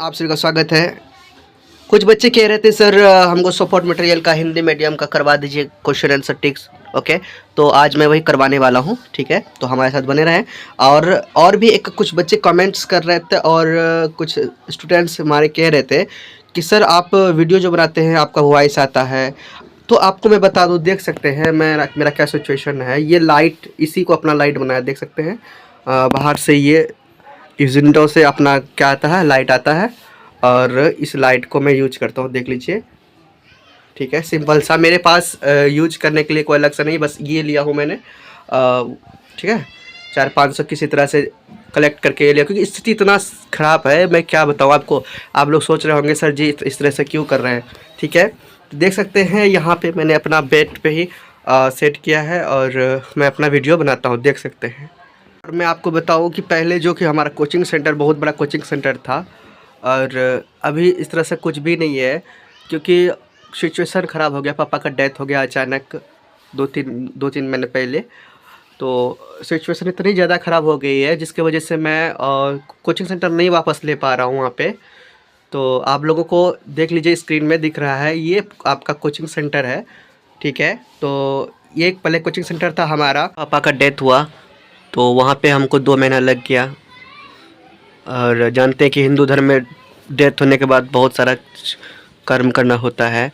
आप सभी का स्वागत है। कुछ बच्चे कह रहे थे सर हमको सपोर्ट मटेरियल का हिंदी मीडियम का करवा दीजिए क्वेश्चन आंसर टिक्स। ओके, तो आज मैं वही करवाने वाला हूँ। ठीक है, तो हमारे साथ बने रहें। और भी एक कुछ बच्चे कमेंट्स कर रहे थे और कुछ स्टूडेंट्स हमारे कह रहे थे कि सर आप वीडियो जो बनाते हैं आपका वॉइस आता है। तो आपको मैं बता दूँ, देख सकते हैं मेरा क्या सिचुएशन है। ये लाइट, इसी को अपना लाइट बनाया, देख सकते हैं। बाहर से ये इस विंडो से अपना क्या आता है, लाइट आता है और इस लाइट को मैं यूज करता हूँ, देख लीजिए। ठीक है, सिंपल सा, मेरे पास यूज करने के लिए कोई अलग सा नहीं, बस ये लिया हूँ मैंने। ठीक है, 400-500 किसी तरह से कलेक्ट करके ये लिया, क्योंकि स्थिति इतना ख़राब है, मैं क्या बताऊँ आपको। आप लोग सोच रहे होंगे सर जी इस तरह से क्यों कर रहे हैं। ठीक है, तो देख सकते हैं यहाँ पे मैंने अपना बेड पे ही सेट किया है और मैं अपना वीडियो बनाता हूँ, देख सकते हैं। और मैं आपको बताऊं कि पहले जो कि हमारा कोचिंग सेंटर बहुत बड़ा कोचिंग सेंटर था और अभी इस तरह से कुछ भी नहीं है, क्योंकि सिचुएशन ख़राब हो गया। पापा का डेथ हो गया अचानक दो तीन महीने पहले। तो सिचुएशन इतनी ज़्यादा ख़राब हो गई है जिसकी वजह से मैं कोचिंग सेंटर नहीं वापस ले पा रहा हूँ वहाँ पे। तो आप लोगों को देख लीजिए, स्क्रीन में दिख रहा है, ये आपका कोचिंग सेंटर है। ठीक है, तो ये एक पहले कोचिंग सेंटर था हमारा। पापा का डेथ हुआ तो वहाँ पे हमको 2 महीना लग गया। और जानते हैं कि हिंदू धर्म में डेथ होने के बाद बहुत सारा कर्म करना होता है,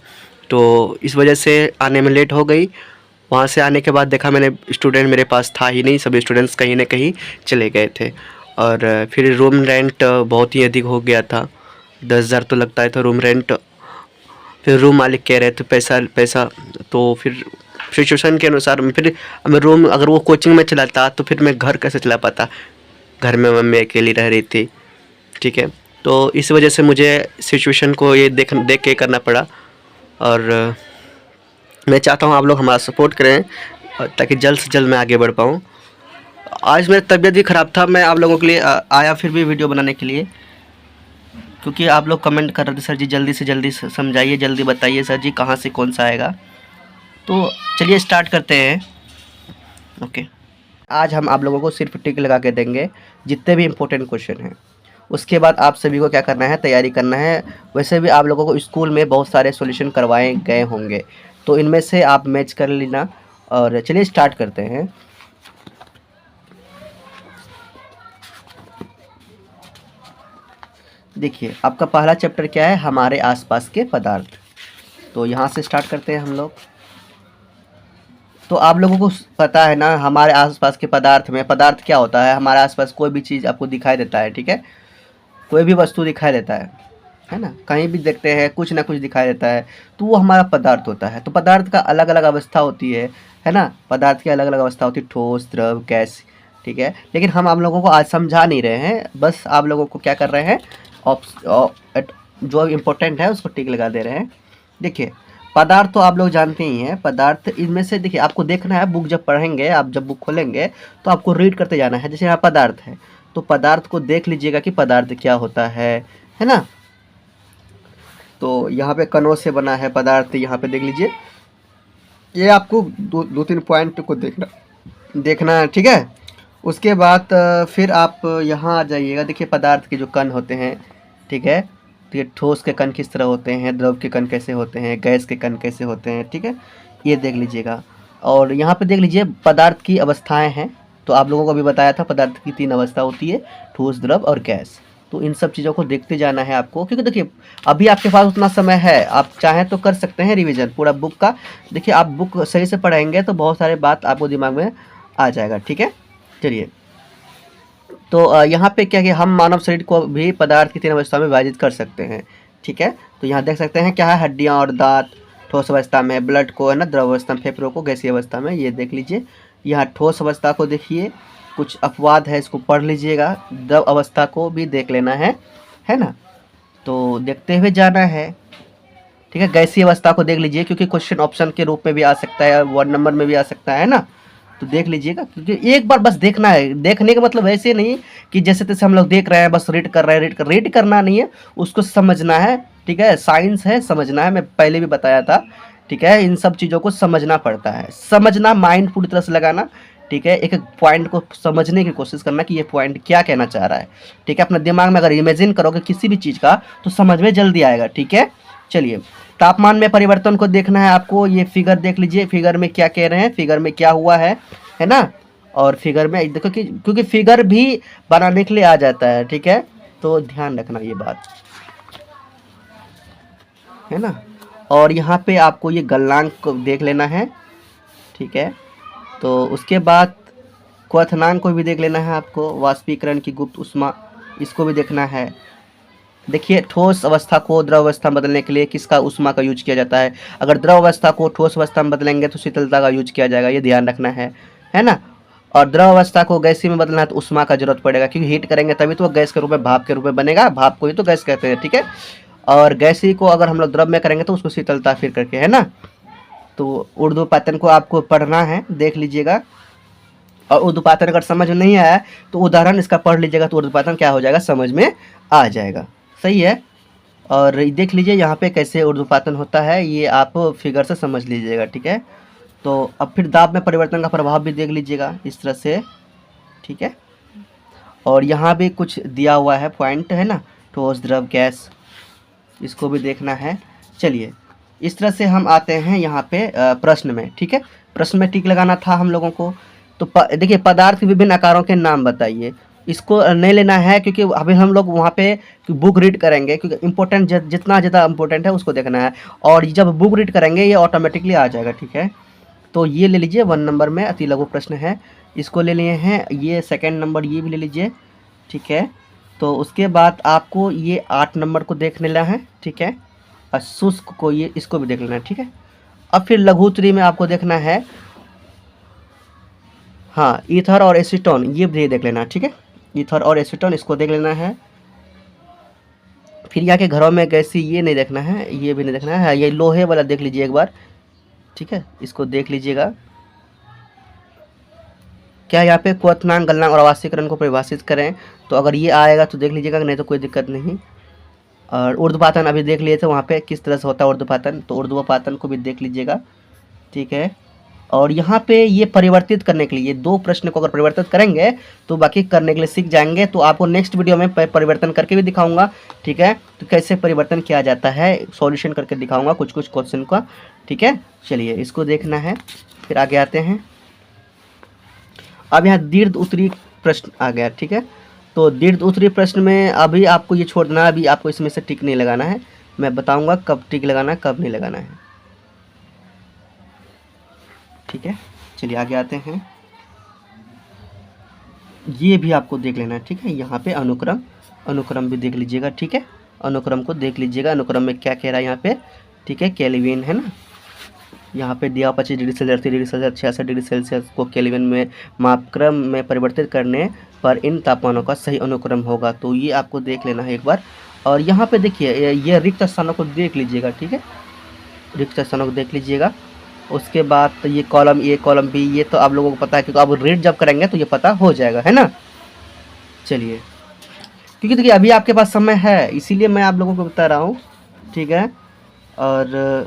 तो इस वजह से आने में लेट हो गई। वहाँ से आने के बाद देखा मैंने, स्टूडेंट मेरे पास था ही नहीं, सभी स्टूडेंट्स कहीं ना कहीं चले गए थे। और फिर रूम रेंट बहुत ही अधिक हो गया था, 10,000 तो लगता है था रूम रेंट। फिर रूम मालिक कह रहे थे पैसा, तो फिर सिचुएशन के अनुसार फिर मैं रूम, अगर वो कोचिंग में चलाता तो फिर मैं घर कैसे चला पाता, घर में मम्मी अकेली रह रही थी। ठीक है, तो इस वजह से मुझे सिचुएशन को ये देख के करना पड़ा। और मैं चाहता हूँ आप लोग हमारा सपोर्ट करें ताकि जल्द से जल्द मैं आगे बढ़ पाऊँ। आज मेरा तबीयत भी ख़राब था, मैं आप लोगों के लिए आया फिर भी वीडियो बनाने के लिए, क्योंकि आप लोग कमेंट कर रहे थे सर जी जल्दी से जल्दी समझाइए, जल्दी बताइए सर जी कहाँ से कौन सा आएगा। तो चलिए स्टार्ट करते हैं। ओके, आज हम आप लोगों को सिर्फ टिक लगा के देंगे जितने भी इम्पोर्टेंट क्वेश्चन हैं। उसके बाद आप सभी को क्या करना है, तैयारी करना है। वैसे भी आप लोगों को स्कूल में बहुत सारे सॉल्यूशन करवाए गए होंगे, तो इनमें से आप मैच कर लेना। और चलिए स्टार्ट करते हैं। देखिए, आपका पहला चैप्टर क्या है, हमारे आसपास के पदार्थ। तो यहाँ से स्टार्ट करते हैं हम लोग। तो आप लोगों को पता है ना, हमारे आसपास के पदार्थ में, पदार्थ क्या होता है, हमारे आसपास कोई भी चीज़ आपको दिखाई देता है। ठीक है, कोई भी वस्तु दिखाई देता है ना, कहीं भी देखते हैं कुछ ना कुछ दिखाई देता है, तो वो हमारा पदार्थ होता है। तो पदार्थ का अलग अलग अवस्था होती है ना, पदार्थ की अलग अलग अवस्था होती है, ठोस, द्रव, गैस। ठीक है, लेकिन हम आप लोगों को आज समझा नहीं रहे हैं, बस आप लोगों को क्या कर रहे हैं, जो इम्पोर्टेंट है उसको टिक लगा दे रहे हैं। देखिए, पदार्थ तो आप लोग जानते ही हैं। पदार्थ इनमें से, देखिए आपको देखना है, बुक जब पढ़ेंगे, आप जब बुक खोलेंगे तो आपको रीड करते जाना है। जैसे यहाँ पदार्थ है, तो पदार्थ को देख लीजिएगा कि पदार्थ क्या होता है ना। तो यहाँ पे कणों से बना है पदार्थ, यहाँ पे देख लीजिए। ये आपको दो तीन पॉइंट को देखना है। ठीक है, उसके बाद फिर आप यहाँ आ जाइएगा। देखिए, पदार्थ के जो कण होते हैं, ठीक है, तो ये ठोस के कण किस तरह होते हैं, द्रव के कण कैसे होते हैं, गैस के कण कैसे होते हैं। ठीक है, ये देख लीजिएगा। और यहाँ पे देख लीजिए पदार्थ की अवस्थाएं हैं। तो आप लोगों को अभी बताया था पदार्थ की 3 अवस्था होती है, ठोस, द्रव और गैस। तो इन सब चीज़ों को देखते जाना है आपको, क्योंकि देखिए अभी आपके पास उतना समय है, आप चाहें तो कर सकते हैं रिवीजन पूरा बुक का। देखिए, आप बुक सही से पढ़ेंगे तो बहुत सारे बात आपको दिमाग में आ जाएगा। ठीक है, चलिए। तो यहाँ पे क्या कि हम मानव शरीर को भी पदार्थ की 3 अवस्था में विभाजित कर सकते हैं। ठीक है, तो यहाँ देख सकते हैं क्या है, हड्डियाँ और दांत ठोस अवस्था में, ब्लड को है ना द्रव अवस्था में, फेफड़ों को गैसीय अवस्था में। ये देख लीजिए, यहाँ ठोस अवस्था को देखिए, कुछ अपवाद है, इसको पढ़ लीजिएगा। द्रव अवस्था को भी देख लेना है ना, तो देखते हुए जाना है। ठीक है, गैसीय अवस्था को देख लीजिए, क्योंकि क्वेश्चन ऑप्शन के रूप में भी आ सकता है, 1 नंबर में भी आ सकता है ना। तो देख लीजिएगा, क्योंकि एक बार बस देखना है। देखने का मतलब ऐसे नहीं कि जैसे तैसे हम लोग देख रहे हैं, बस रीड कर रहे हैं, रीड करना नहीं है, उसको समझना है। ठीक है, साइंस है, समझना है, मैं पहले भी बताया था। ठीक है, इन सब चीज़ों को समझना पड़ता है, समझना, माइंड पूरी तरह से लगाना। ठीक है। एक एक पॉइंट को समझने की कोशिश करना कि ये पॉइंट क्या कहना चाह रहा है, ठीक है। अपने दिमाग में अगर इमेजिन करोगे किसी भी चीज़ का तो समझ में जल्दी आएगा, ठीक है। चलिए, तापमान में परिवर्तन को देखना है आपको। ये फिगर देख लीजिए, फिगर में क्या कह रहे हैं, फिगर में क्या हुआ है ना। और फिगर में देखो कि क्योंकि फिगर भी बनाने के लिए आ जाता है, ठीक है, तो ध्यान रखना ये बात, है ना। और यहाँ पे आपको ये गलनांक को देख लेना है, ठीक है। तो उसके बाद क्वथनांक को भी देख लेना है आपको, वाष्पीकरण की गुप्त ऊष्मा, इसको भी देखना है। देखिए, ठोस अवस्था को द्रव अवस्था में बदलने के लिए किसका ऊष्मा का यूज किया जाता है। अगर द्रव अवस्था को ठोस अवस्था में बदलेंगे तो शीतलता का यूज किया जाएगा, ये ध्यान रखना है ना। और द्रव अवस्था को गैसीय में बदलना है तो ऊष्मा का जरूरत पड़ेगा, क्योंकि हीट करेंगे तभी तो गैस के रूप में, भाप के रूप में बनेगा, भाप को ही तो गैस कहते हैं, ठीक है। और गैसीय को अगर हम लोग द्रव में करेंगे तो उसको शीतलता फिर करके, है ना। तो ऊर्ध्वपातन को आपको पढ़ना है, देख लीजिएगा। और ऊर्ध्वपातन अगर समझ में नहीं आया तो उदाहरण इसका पढ़ लीजिएगा, तो ऊर्ध्वपातन क्या हो जाएगा समझ में आ जाएगा, सही है। और देख लीजिए यहाँ पे कैसे ऊर्ध्वपातन होता है, ये आप फिगर से समझ लीजिएगा, ठीक है। तो अब फिर दाब में परिवर्तन का प्रभाव भी देख लीजिएगा इस तरह से, ठीक है। और यहाँ भी कुछ दिया हुआ है पॉइंट, है ना, ठोस द्रव गैस, इसको भी देखना है। चलिए, इस तरह से हम आते हैं यहाँ पे प्रश्न में, ठीक है। प्रश्न में टिक लगाना था हम लोगों को। तो देखिए, पदार्थ के विभिन्न आकारों के नाम बताइए, इसको नहीं लेना है क्योंकि अभी हम लोग वहाँ पे बुक रीड करेंगे, क्योंकि इम्पोर्टेंट जितना ज़्यादा इम्पोर्टेंट है उसको देखना है। और जब बुक रीड करेंगे ये ऑटोमेटिकली आ जाएगा, ठीक है। तो ये ले लीजिए 1 नंबर में अति लघु प्रश्न है, इसको ले लिए हैं। ये 2nd नंबर ये भी ले लीजिए, ठीक है। तो उसके बाद आपको ये 8 नंबर को देख लेना है, ठीक है। और शुष्क को ये इसको भी देख लेना है, ठीक है। अब फिर लघुत्तरी में आपको देखना है, हाँ, ईथर और एसीटोन, ये भी देख लेना है, ठीक है। ईथर और एसीटोन इसको देख लेना है। फिर यहाँ के घरों में गैसी ये नहीं देखना है, ये भी नहीं देखना है। ये लोहे वाला देख लीजिए एक बार, ठीक है, इसको देख लीजिएगा। क्या यहाँ पे क्वथनांक, गलनांक और आवासीकरण को परिभाषित करें, तो अगर ये आएगा तो देख लीजिएगा, नहीं तो कोई दिक्कत नहीं। और ऊर्ध्वपातन अभी देख लिए थे वहाँ पे किस तरह से होता है ऊर्ध्वपातन, तो ऊर्ध्वपातन को भी देख लीजिएगा, ठीक है। और यहाँ पे ये परिवर्तित करने के लिए 2 प्रश्न को अगर परिवर्तित करेंगे तो बाकी करने के लिए सीख जाएंगे। तो आपको नेक्स्ट वीडियो में परिवर्तन करके भी दिखाऊंगा, ठीक है। तो कैसे परिवर्तन किया जाता है सॉल्यूशन करके दिखाऊंगा कुछ कुछ क्वेश्चन का, ठीक है। चलिए, इसको देखना है, फिर आगे आते हैं। अब यहाँ दीर्घ उत्तरी प्रश्न आ गया, ठीक है। तो दीर्घ उत्तरी प्रश्न में अभी आपको ये छोड़ना है, अभी आपको इसमें से टिक नहीं लगाना है, मैं बताऊंगा कब टिक लगाना है कब नहीं लगाना है, ठीक है। चलिए आगे आते हैं। ये भी आपको देख लेना है, ठीक है। यहाँ पे अनुक्रम भी देख लीजिएगा, ठीक है। अनुक्रम को देख लीजिएगा, अनुक्रम में क्या कह रहा है यहाँ पे, ठीक है। केल्विन, है ना, यहाँ पे दिया 25 degree Celsius, 30 degree Celsius, 66 degree Celsius को केल्विन में मापक्रम में परिवर्तित करने पर इन तापमानों का सही अनुक्रम होगा। तो ये आपको देख लेना है एक बार। और यहाँ पे देखिए, ये रिक्त स्थानों को देख लीजिएगा, ठीक है, रिक्त स्थानों को देख लीजिएगा। उसके बाद तो ये कॉलम ए कॉलम बी, ये तो आप लोगों को पता है, क्योंकि आप रीड जब करेंगे तो ये पता हो जाएगा, है ना। चलिए, क्योंकि देखिए अभी आपके पास समय है इसीलिए मैं आप लोगों को बता रहा हूँ, ठीक है। और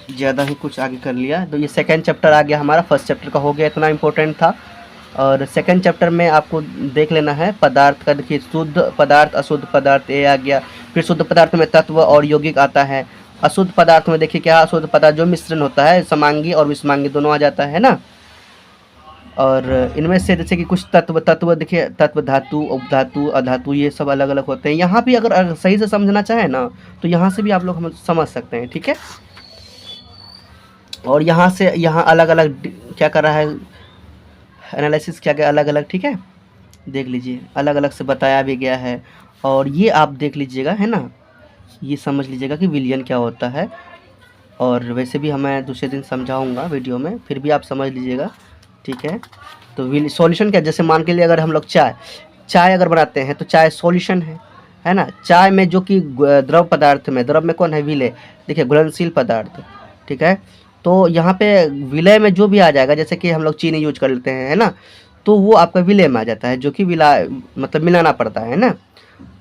ज़्यादा ही कुछ आगे कर लिया। तो ये 2nd चैप्टर आ गया हमारा, 1st चैप्टर का हो गया, इतना इम्पोर्टेंट था। और 2nd चैप्टर में आपको देख लेना है पदार्थ का। देखिए, शुद्ध पदार्थ, अशुद्ध पदार्थ, ये आ गया। फिर शुद्ध पदार्थ में तत्व और यौगिक आता है। अशुद्ध पदार्थ में देखिए क्या, अशुद्ध पदार्थ जो मिश्रण होता है, समांगी और विषमांगी दोनों आ जाता है ना। और इनमें से जैसे कि कुछ तत्व देखिए, तत्व, धातु, उपधातु, अधातु, ये सब अलग अलग होते हैं। यहाँ भी अगर सही से समझना चाहें ना तो यहाँ से भी आप लोग हम समझ सकते हैं, ठीक है। और यहाँ से यहाँ अलग अलग क्या कर रहा है, एनालिसिस क्या गया अलग अलग, ठीक है। देख लीजिए, अलग अलग से बताया भी गया है। और ये आप देख लीजिएगा, है ना, ये समझ लीजिएगा कि विलयन क्या होता है। और वैसे भी हमें दूसरे दिन समझाऊंगा वीडियो में, फिर भी आप समझ लीजिएगा, ठीक है। तो सॉल्यूशन क्या, जैसे मान के लिए अगर हम लोग चाय अगर बनाते हैं तो चाय सॉल्यूशन है ना। चाय में जो कि द्रव पदार्थ में, द्रव में कौन है, विलय, देखिए घुलनशील पदार्थ, ठीक है। तो यहाँ पे विलय में जो भी आ जाएगा, जैसे कि हम लोग चीनी यूज कर लेते हैं, है ना, तो वो आपका विलय में आ जाता है, जो कि मतलब मिलाना पड़ता है ना।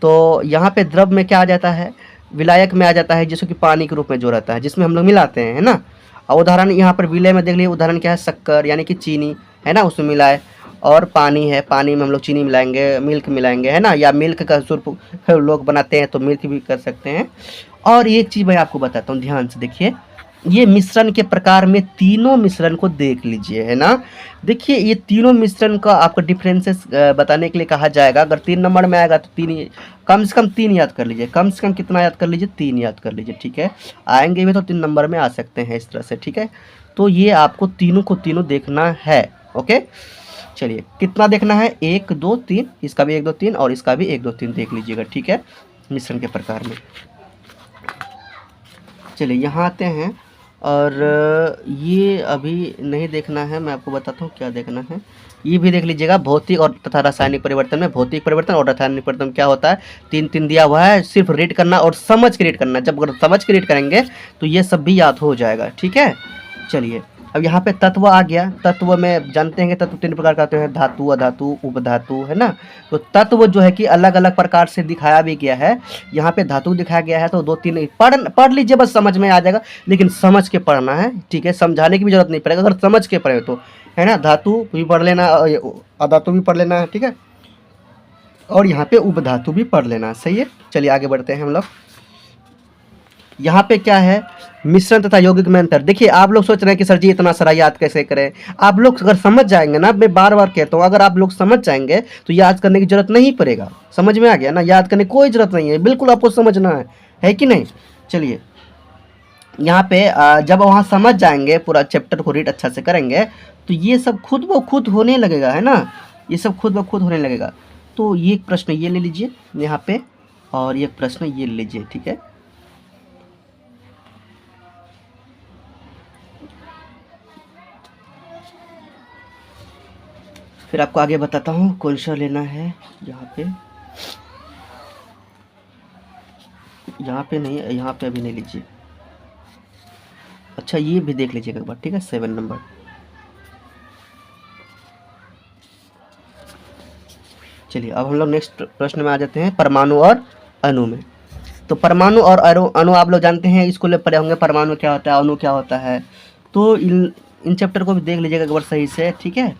तो यहाँ पे द्रव में क्या आ जाता है, विलायक में आ जाता है, जिसको कि पानी के रूप में जो रहता है, जिसमें हम लोग मिलाते हैं, है ना। और उदाहरण यहाँ पर विलय में देख लीजिए, उदाहरण क्या है, शक्कर यानी कि चीनी है ना, उसमें मिलाए, और पानी है, पानी में हम लोग चीनी मिलाएंगे, मिल्क मिलाएंगे है ना, या मिल्क का सूप लोग बनाते हैं तो मिल्क भी कर सकते हैं। और एक चीज़ मैं आपको बताता हूँ, ध्यान से देखिए, ये मिश्रण के प्रकार में तीनों मिश्रण को देख लीजिए है ना। देखिए ये तीनों मिश्रण का आपको डिफरेंसेस बताने के लिए कहा जाएगा। अगर 3 नंबर में आएगा तो कम से कम 3 याद कर लीजिए, कम से कम कितना याद कर लीजिए, 3 याद कर लीजिए, ठीक है। आएंगे भी तो 3 नंबर में आ सकते हैं इस तरह से, ठीक है। तो ये आपको तीनों को तीनों देखना है, ओके। चलिए कितना देखना है, 1 2 3, इसका भी 1 2 3 और इसका भी 1 2 3 देख लीजिएगा, ठीक है, मिश्रण के प्रकार में। चलिए यहाँ आते हैं, और ये अभी नहीं देखना है, मैं आपको बताता हूँ क्या देखना है। ये भी देख लीजिएगा, भौतिक और तथा रासायनिक परिवर्तन में भौतिक परिवर्तन और रासायनिक परिवर्तन क्या होता है, 3 दिया हुआ है, सिर्फ रीड करना और समझ के रीड करना। जब अगर समझ के रीड करेंगे तो ये सब भी याद हो जाएगा, ठीक है। चलिए अब यहाँ पे तत्व आ गया। तत्व में जानते हैं कि तत्व 3 प्रकार का होते हैं, धातु, अधातु, उपधातु, है ना। तो तत्व जो है कि अलग अलग प्रकार से दिखाया भी गया है। यहाँ पे धातु दिखाया गया है तो 2 3 पढ़ लीजिए, बस समझ में आ जाएगा, लेकिन समझ के पढ़ना है, ठीक है, समझाने की भी जरूरत नहीं पड़ेगा अगर समझ के पढ़े तो, है ना। धातु भी पढ़ लेना, अधातु भी पढ़ लेना है, ठीक है, और यहाँ पे उपधातु भी पढ़ लेना है, सही है। चलिए आगे बढ़ते हैं हम लोग। यहाँ पे क्या है, मिश्रण तथा यौगिक में अंतर। देखिए आप लोग सोच रहे हैं कि सर जी इतना सारा याद कैसे करें। आप लोग अगर समझ जाएंगे ना, मैं बार बार कहता हूँ, अगर आप लोग समझ जाएंगे तो याद करने की जरूरत नहीं पड़ेगा। समझ में आ गया ना, याद करने की कोई जरूरत नहीं है, बिल्कुल आपको समझना है कि नहीं। चलिए यहाँ पे जब वहाँ समझ जाएंगे, पूरा चैप्टर को रीड अच्छा से करेंगे तो ये सब खुद ब खुद होने लगेगा, है ना, ये सब खुद ब खुद होने लगेगा। तो ये प्रश्न ये ले लीजिए यहाँ पे, और ये प्रश्न ये ले लीजिए, ठीक है। फिर आपको आगे बताता हूँ कौन सा लेना है। यहाँ पे नहीं, यहाँ पे अभी नहीं लीजिए। अच्छा ये भी देख लीजिएगा एक बार, ठीक है, 7 नंबर। चलिए अब हम लोग नेक्स्ट प्रश्न में आ जाते हैं, परमाणु और अणु में। तो परमाणु और अणु आप लोग जानते हैं, स्कूल में पढ़े होंगे, परमाणु क्या होता है, अणु क्या होता है। तो इन चैप्टर को भी देख लीजिएगा एक बार सही से, ठीक है।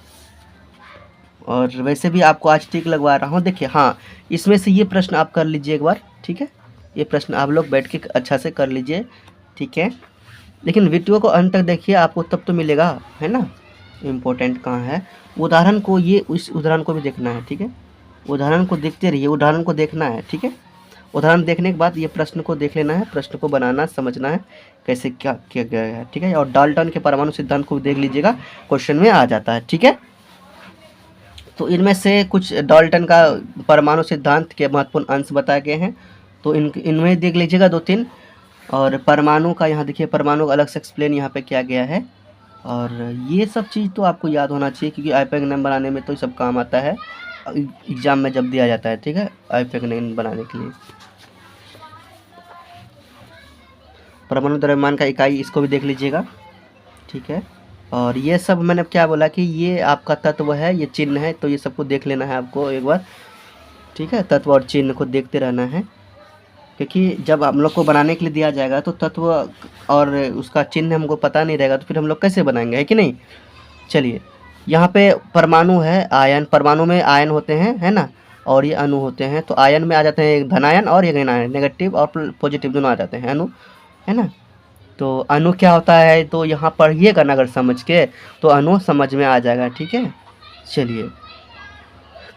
और वैसे भी आपको आज टिक लगवा रहा हूँ, देखिए हाँ, इसमें से ये प्रश्न आप कर लीजिए एक बार, ठीक है। ये प्रश्न आप लोग बैठ के अच्छा से कर लीजिए, ठीक है। लेकिन वीडियो को अंत तक देखिए, आपको तब तो मिलेगा, है ना। इम्पोर्टेंट कहाँ है, उदाहरण को, ये उस उदाहरण को भी देखना है, ठीक है। उदाहरण को देखते रहिए, उदाहरण को देखना है, ठीक है। उदाहरण देखने के बाद ये प्रश्न को देख लेना है, प्रश्न को बनाना, समझना है कैसे क्या किया गया है, ठीक है। और डाल्टन के परमाणु सिद्धांत को देख लीजिएगा, क्वेश्चन में आ जाता है, ठीक है। तो इनमें से कुछ डाल्टन का परमाणु सिद्धांत के महत्वपूर्ण अंश बताए गए हैं, तो इनमें देख लीजिएगा 2 3। और परमाणु का यहाँ देखिए, परमाणु अलग से एक्सप्लेन यहाँ पे किया गया है। और ये सब चीज़ तो आपको याद होना चाहिए, क्योंकि आईपैक नेम बनाने में तो ये सब काम आता है, एग्जाम में जब दिया जाता है, ठीक है, आईपैक नेम बनाने के लिए। परमाणु द्रव्यमान का इकाई, इसको भी देख लीजिएगा, ठीक है। और ये सब मैंने क्या बोला कि ये आपका तत्व है, ये चिन्ह है, तो ये सबको देख लेना है आपको एक बार, ठीक है। तत्व और चिन्ह को देखते रहना है, क्योंकि जब हम लोग को बनाने के लिए दिया जाएगा तो तत्व और उसका चिन्ह हमको पता नहीं रहेगा तो फिर हम लोग कैसे बनाएंगे, है कि नहीं। चलिए यहाँ पे परमाणु है, आयन, परमाणु में आयन होते हैं, है ना, और ये अणु होते हैं। तो आयन में आ जाते हैं एक धनायन और एक ऋणायन, नेगेटिव और पॉजिटिव दोनों आ जाते हैं अणु, है ना। तो अणु क्या होता है, तो यहाँ पढ़िएगा ना अगर समझ के, तो अणु समझ में आ जाएगा, ठीक है। चलिए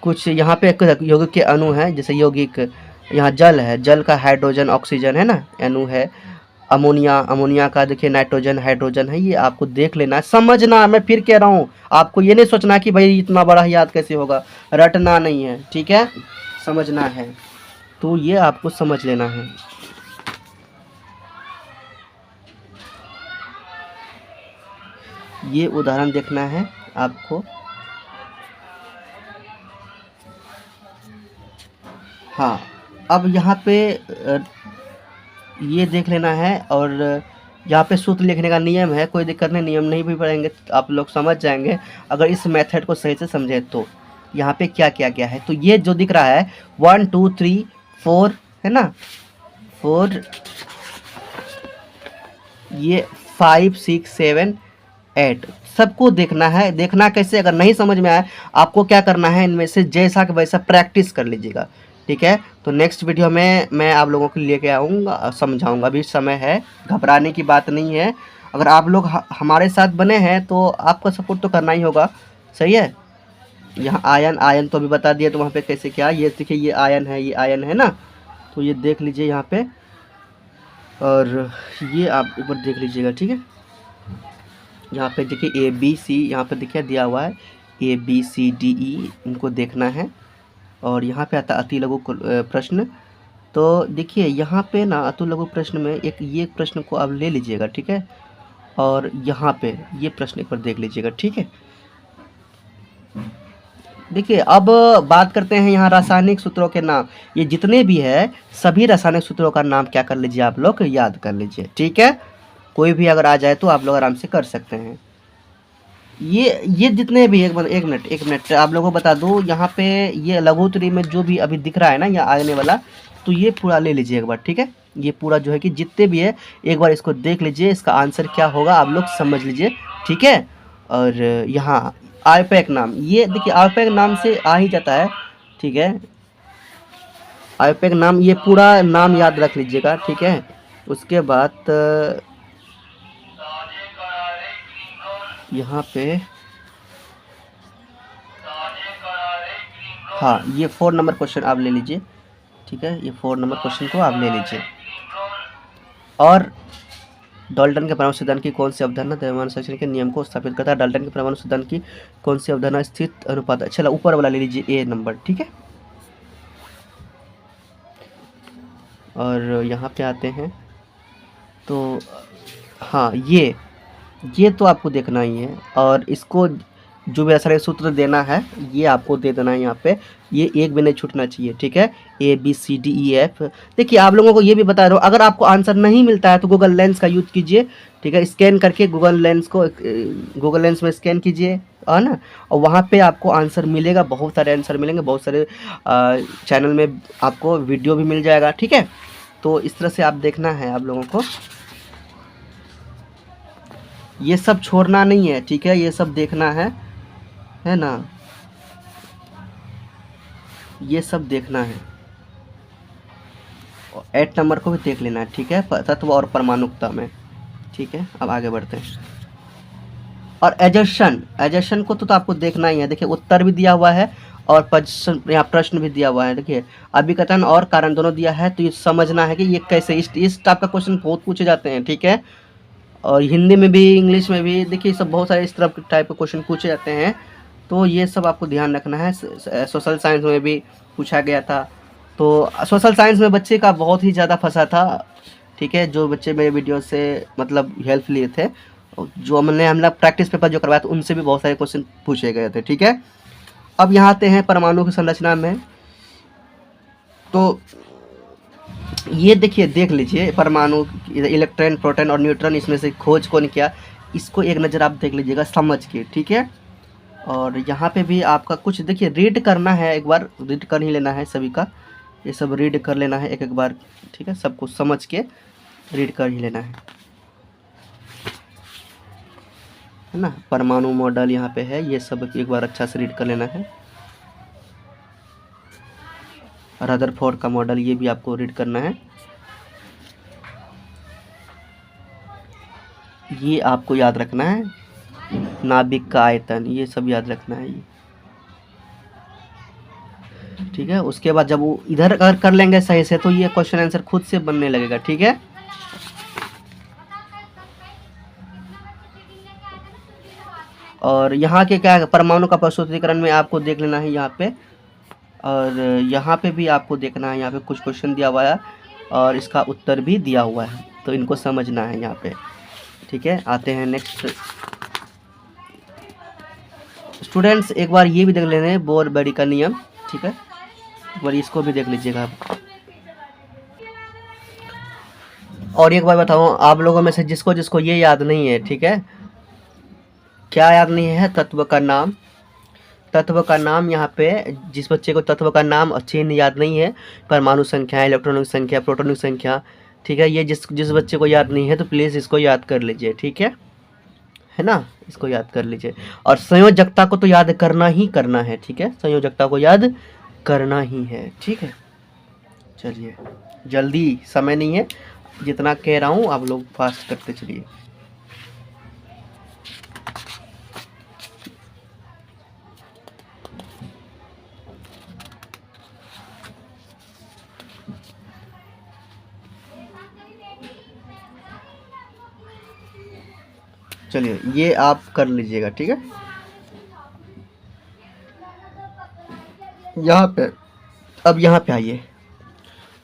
कुछ यहाँ पे यौगिक के अणु हैं, जैसे यौगिक, यहाँ जल है, जल का हाइड्रोजन ऑक्सीजन है ना, अणु है। अमोनिया, अमोनिया का देखिए नाइट्रोजन हाइड्रोजन है, ये आपको देख लेना है, समझना। मैं फिर कह रहा हूँ, आपको ये नहीं सोचना कि भाई इतना बड़ा याद कैसे होगा, रटना नहीं है, ठीक है, समझना है। तो ये आपको समझ लेना है। ये उदाहरण देखना है आपको, हाँ। अब यहाँ पे ये देख लेना है, और यहाँ पे सूत्र लिखने का नियम है, कोई दिक्कत नहीं, नियम नहीं भी पढ़ेंगे आप लोग समझ जाएंगे अगर इस मेथड को सही से समझे तो। यहाँ पे क्या किया गया है, तो ये जो दिख रहा है 1 2 3 4, है ना, 4, ये 5 6 7 8 सबको देखना है। देखना कैसे, अगर नहीं समझ में आए आपको क्या करना है, इनमें से जैसा कि वैसा प्रैक्टिस कर लीजिएगा, ठीक है। तो नेक्स्ट वीडियो में मैं आप लोगों को लेके आऊँगा, समझाऊँगा। अभी समय है, घबराने की बात नहीं है। अगर आप लोग हमारे साथ बने हैं तो आपका सपोर्ट तो करना ही होगा, सही है। यहाँ आयन तो अभी बता दिया, तो वहाँ पे कैसे क्या, ये देखिए ये आयन है, ये आयन है ना, तो ये देख लीजिए यहाँ पे, और ये आप एक बार देख लीजिएगा, ठीक है। यहाँ पे देखिए ABC यहाँ पे देखिए दिया हुआ है, ABCDE इनको देखना है। और यहाँ पे आता अति लघु प्रश्न। तो देखिए यहाँ पे ना अति लघु प्रश्न में ये प्रश्न को आप ले लीजिएगा, ठीक है। और यहाँ पे ये प्रश्न एक बार देख लीजिएगा, ठीक है। देखिए अब बात करते हैं यहाँ रासायनिक सूत्रों के नाम। ये जितने भी है सभी रासायनिक सूत्रों का नाम क्या कर लीजिए, आप लोग याद कर लीजिए, ठीक है। कोई भी अगर आ जाए तो आप लोग आराम से कर सकते हैं। ये जितने भी, एक मिनट आप लोगों को बता दूं, यहाँ पे ये लघुत्तरी में जो भी अभी दिख रहा है ना यहाँ आने वाला, तो ये पूरा ले लीजिए एक बार, ठीक है। ये पूरा जो है कि जितने भी है एक बार इसको देख लीजिए, इसका आंसर क्या होगा आप लोग समझ लीजिए, ठीक है। और यहाँ आईपैक नाम, ये देखिए आईपैक नाम से आ ही जाता है, ठीक है। आईपैक नाम, ये पूरा नाम याद रख लीजिएगा, ठीक है। उसके बाद यहाँ पे हाँ, ये 4 नंबर क्वेश्चन आप ले लीजिए, ठीक है। ये 4 नंबर क्वेश्चन को आप ले लीजिए। और डाल्टन के परमाणु सिद्धांत की कौन सी अवधारणा द्रव्यमान संरक्षण के नियम को स्थापित करता है? डाल्टन के परमाणु सिद्धांत की कौन सी अवधारणा स्थित अनुपात, चलो ऊपर वाला ले लीजिए A नंबर, ठीक है। और यहाँ पे आते हैं तो हाँ, ये तो आपको देखना ही है। और इसको जो भी रासायनिक सूत्र देना है ये आपको दे देना है यहाँ पे, ये एक भी नहीं छूटना चाहिए, ठीक है। ABCDEF। देखिए आप लोगों को ये भी बता रहा हूँ, अगर आपको आंसर नहीं मिलता है तो गूगल लेंस का यूज़ कीजिए, ठीक है। स्कैन करके गूगल लेंस में स्कैन कीजिए, है ना, और वहाँ पे आपको आंसर मिलेगा, बहुत सारे आंसर मिलेंगे, बहुत सारे चैनल में आपको वीडियो भी मिल जाएगा, ठीक है। तो इस तरह से आप देखना है आप लोगों को, ये सब छोड़ना नहीं है, ठीक है। ये सब देखना है ना, ये सब देखना है। 8 नंबर को भी देख लेना है, ठीक है, तत्व और परमाणुकता में, ठीक है। अब आगे बढ़ते हैं। और एजर्शन को तो आपको देखना ही है। देखिए उत्तर भी दिया हुआ है और यहाँ प्रश्न भी दिया हुआ है। देखिए अभिकथन और कारण दोनों दिया है, तो ये समझना है कि ये कैसे, इस टाइप का क्वेश्चन बहुत पूछे जाते हैं, ठीक है। और हिंदी में भी, इंग्लिश में भी, देखिए सब बहुत सारे इस तरह के टाइप के क्वेश्चन पूछे जाते हैं, तो ये सब आपको ध्यान रखना है। सोशल साइंस में भी पूछा गया था, तो सोशल साइंस में बच्चे का बहुत ही ज़्यादा फंसा था, ठीक है। जो बच्चे मेरे वीडियो से मतलब हेल्प लिए थे, जो हम लोग प्रैक्टिस पेपर जो करवाया था उनसे भी बहुत सारे क्वेश्चन पूछे गए थे, ठीक है। अब यहाँ आते हैं परमाणु की संरचना में। तो ये देखिए, देख लीजिए परमाणु, इलेक्ट्रॉन, प्रोटॉन और न्यूट्रॉन, इसमें से खोज कौन किया, इसको एक नज़र आप देख लीजिएगा समझ के, ठीक है। और यहाँ पे भी आपका कुछ देखिए रीड करना है, एक बार रीड कर ही लेना है सभी का, ये सब रीड कर लेना है एक बार, ठीक है। सब कुछ समझ के रीड कर ही लेना है ना। परमाणु मॉडल यहाँ पे है, ये सब एक बार अच्छा से रीड कर लेना है। रदरफोर्ड का मॉडल, ये भी आपको रीड करना है। ये आपको याद रखना है। नाभिक का आयतन, ये सब याद रखना है ये, ठीक है। उसके बाद जब वो इधर अगर कर लेंगे सही से तो ये क्वेश्चन आंसर खुद से बनने लगेगा, ठीक है। और यहाँ के क्या है, परमाणु का प्रस्तुतिकरण में आपको देख लेना है यहाँ पे। और यहाँ पे भी आपको देखना है, यहाँ पे कुछ क्वेश्चन दिया हुआ है और इसका उत्तर भी दिया हुआ है, तो इनको समझना है यहाँ पे, ठीक है। आते हैं नेक्स्ट स्टूडेंट्स, एक बार ये भी देख लेना है बोर बड़ी का नियम, ठीक है। एक बार इसको भी देख लीजिएगा आप। और एक बार बताऊँ आप लोगों में से जिसको जिसको ये याद नहीं है, ठीक है, क्या याद नहीं है, तत्व का नाम। तत्व का नाम, यहाँ पे जिस बच्चे को तत्व का नाम और चिन्ह याद नहीं है, परमाणु संख्या, इलेक्ट्रॉनिक संख्या, प्रोटॉनिक संख्या, ठीक है। ये जिस जिस बच्चे को याद नहीं है तो प्लीज़ इसको याद कर लीजिए, ठीक है ना, इसको याद कर लीजिए। और संयोजकता को तो याद करना ही करना है, ठीक है, संयोजकता को याद करना ही है, ठीक है। चलिए जल्दी, समय नहीं है, जितना कह रहा हूँ आप लोग फास्ट करते चलिए। चलिए ये आप कर लीजिएगा, ठीक है। यहाँ पे, अब यहाँ पे आइए,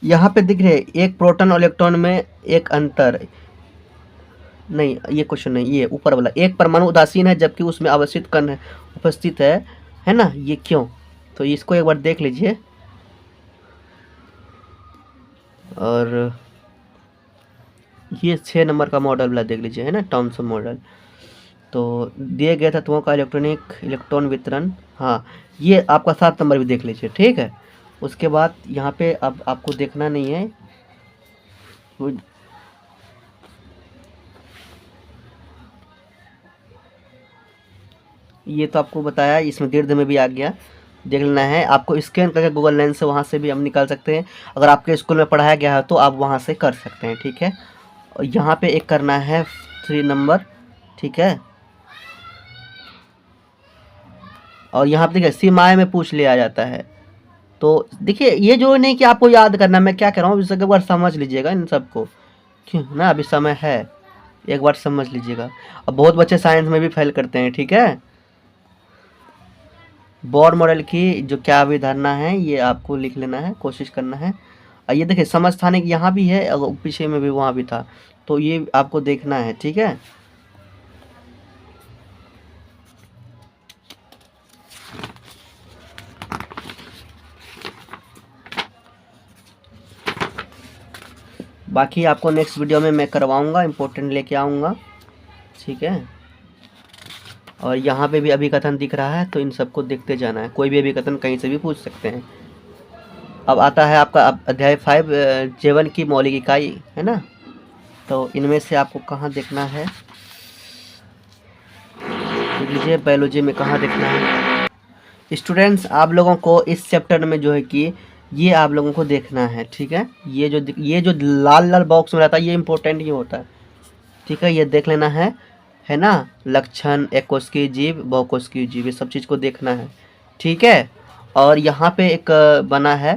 यहाँ पे दिख रहे एक प्रोटॉन और इलेक्ट्रॉन में एक अंतर, नहीं ये क्वेश्चन नहीं, ये ऊपर वाला, एक परमाणु उदासीन है जबकि उसमें अवस्थित कण उपस्थित है ना, ये क्यों? तो इसको एक बार देख लीजिए। और ये 6 नंबर का मॉडल वाला देख लीजिए, है ना, थॉमसन मॉडल। तो दिए गए तत्वों का इलेक्ट्रॉन वितरण, हाँ ये आपका 7 नंबर भी देख लीजिए, ठीक है। उसके बाद यहाँ पे अब आपको देखना नहीं है, ये तो आपको बताया, इसमें दीर्घ में भी आ गया, देख लेना है। आपको स्कैन करके गूगल लेंस से वहाँ से भी हम निकाल सकते हैं, अगर आपके स्कूल में पढ़ाया गया है तो आप वहाँ से कर सकते हैं, ठीक है। और यहाँ पे एक करना है 3 नंबर, ठीक है। और यहाँ पे देखिए सीमाएं में पूछ लिया जाता है। तो देखिए ये जो नहीं कि आपको याद करना, मैं क्या कह रहा हूँ, इस एक बार समझ लीजिएगा इन सबको, क्यों ना, अभी समय है, एक बार समझ लीजिएगा। अब बहुत बच्चे साइंस में भी फेल करते हैं, ठीक है। बोर मॉडल की जो क्या अवधारणा है ये आपको लिख लेना है, कोशिश करना है। और ये देखिए समस्थानिक यहाँ भी है और पीछे में भी वहाँ भी था, तो ये आपको देखना है, ठीक है। बाकी आपको नेक्स्ट वीडियो में मैं करवाऊँगा, इम्पोर्टेंट लेके आऊँगा, ठीक है। और यहाँ पे भी अभिकथन दिख रहा है, तो इन सबको देखते जाना है, कोई भी अभिकथन कहीं से भी पूछ सकते हैं। अब आता है आपका अध्याय 5, जीवन की मौलिक इकाई, है ना। तो इनमें से आपको कहाँ देखना है, देख लीजिए बायोलॉजी में कहाँ देखना है। स्टूडेंट्स आप लोगों को इस चैप्टर में जो है कि ये आप लोगों को देखना है, ठीक है। ये जो लाल लाल बॉक्स में रहता है ये इंपॉर्टेंट ही होता है, ठीक है, ये देख लेना है ना। लक्षण, एकोस्की जीव, बहुकोष्कीय जीव, ये सब चीज़ को देखना है, ठीक है। और यहाँ पे एक बना है,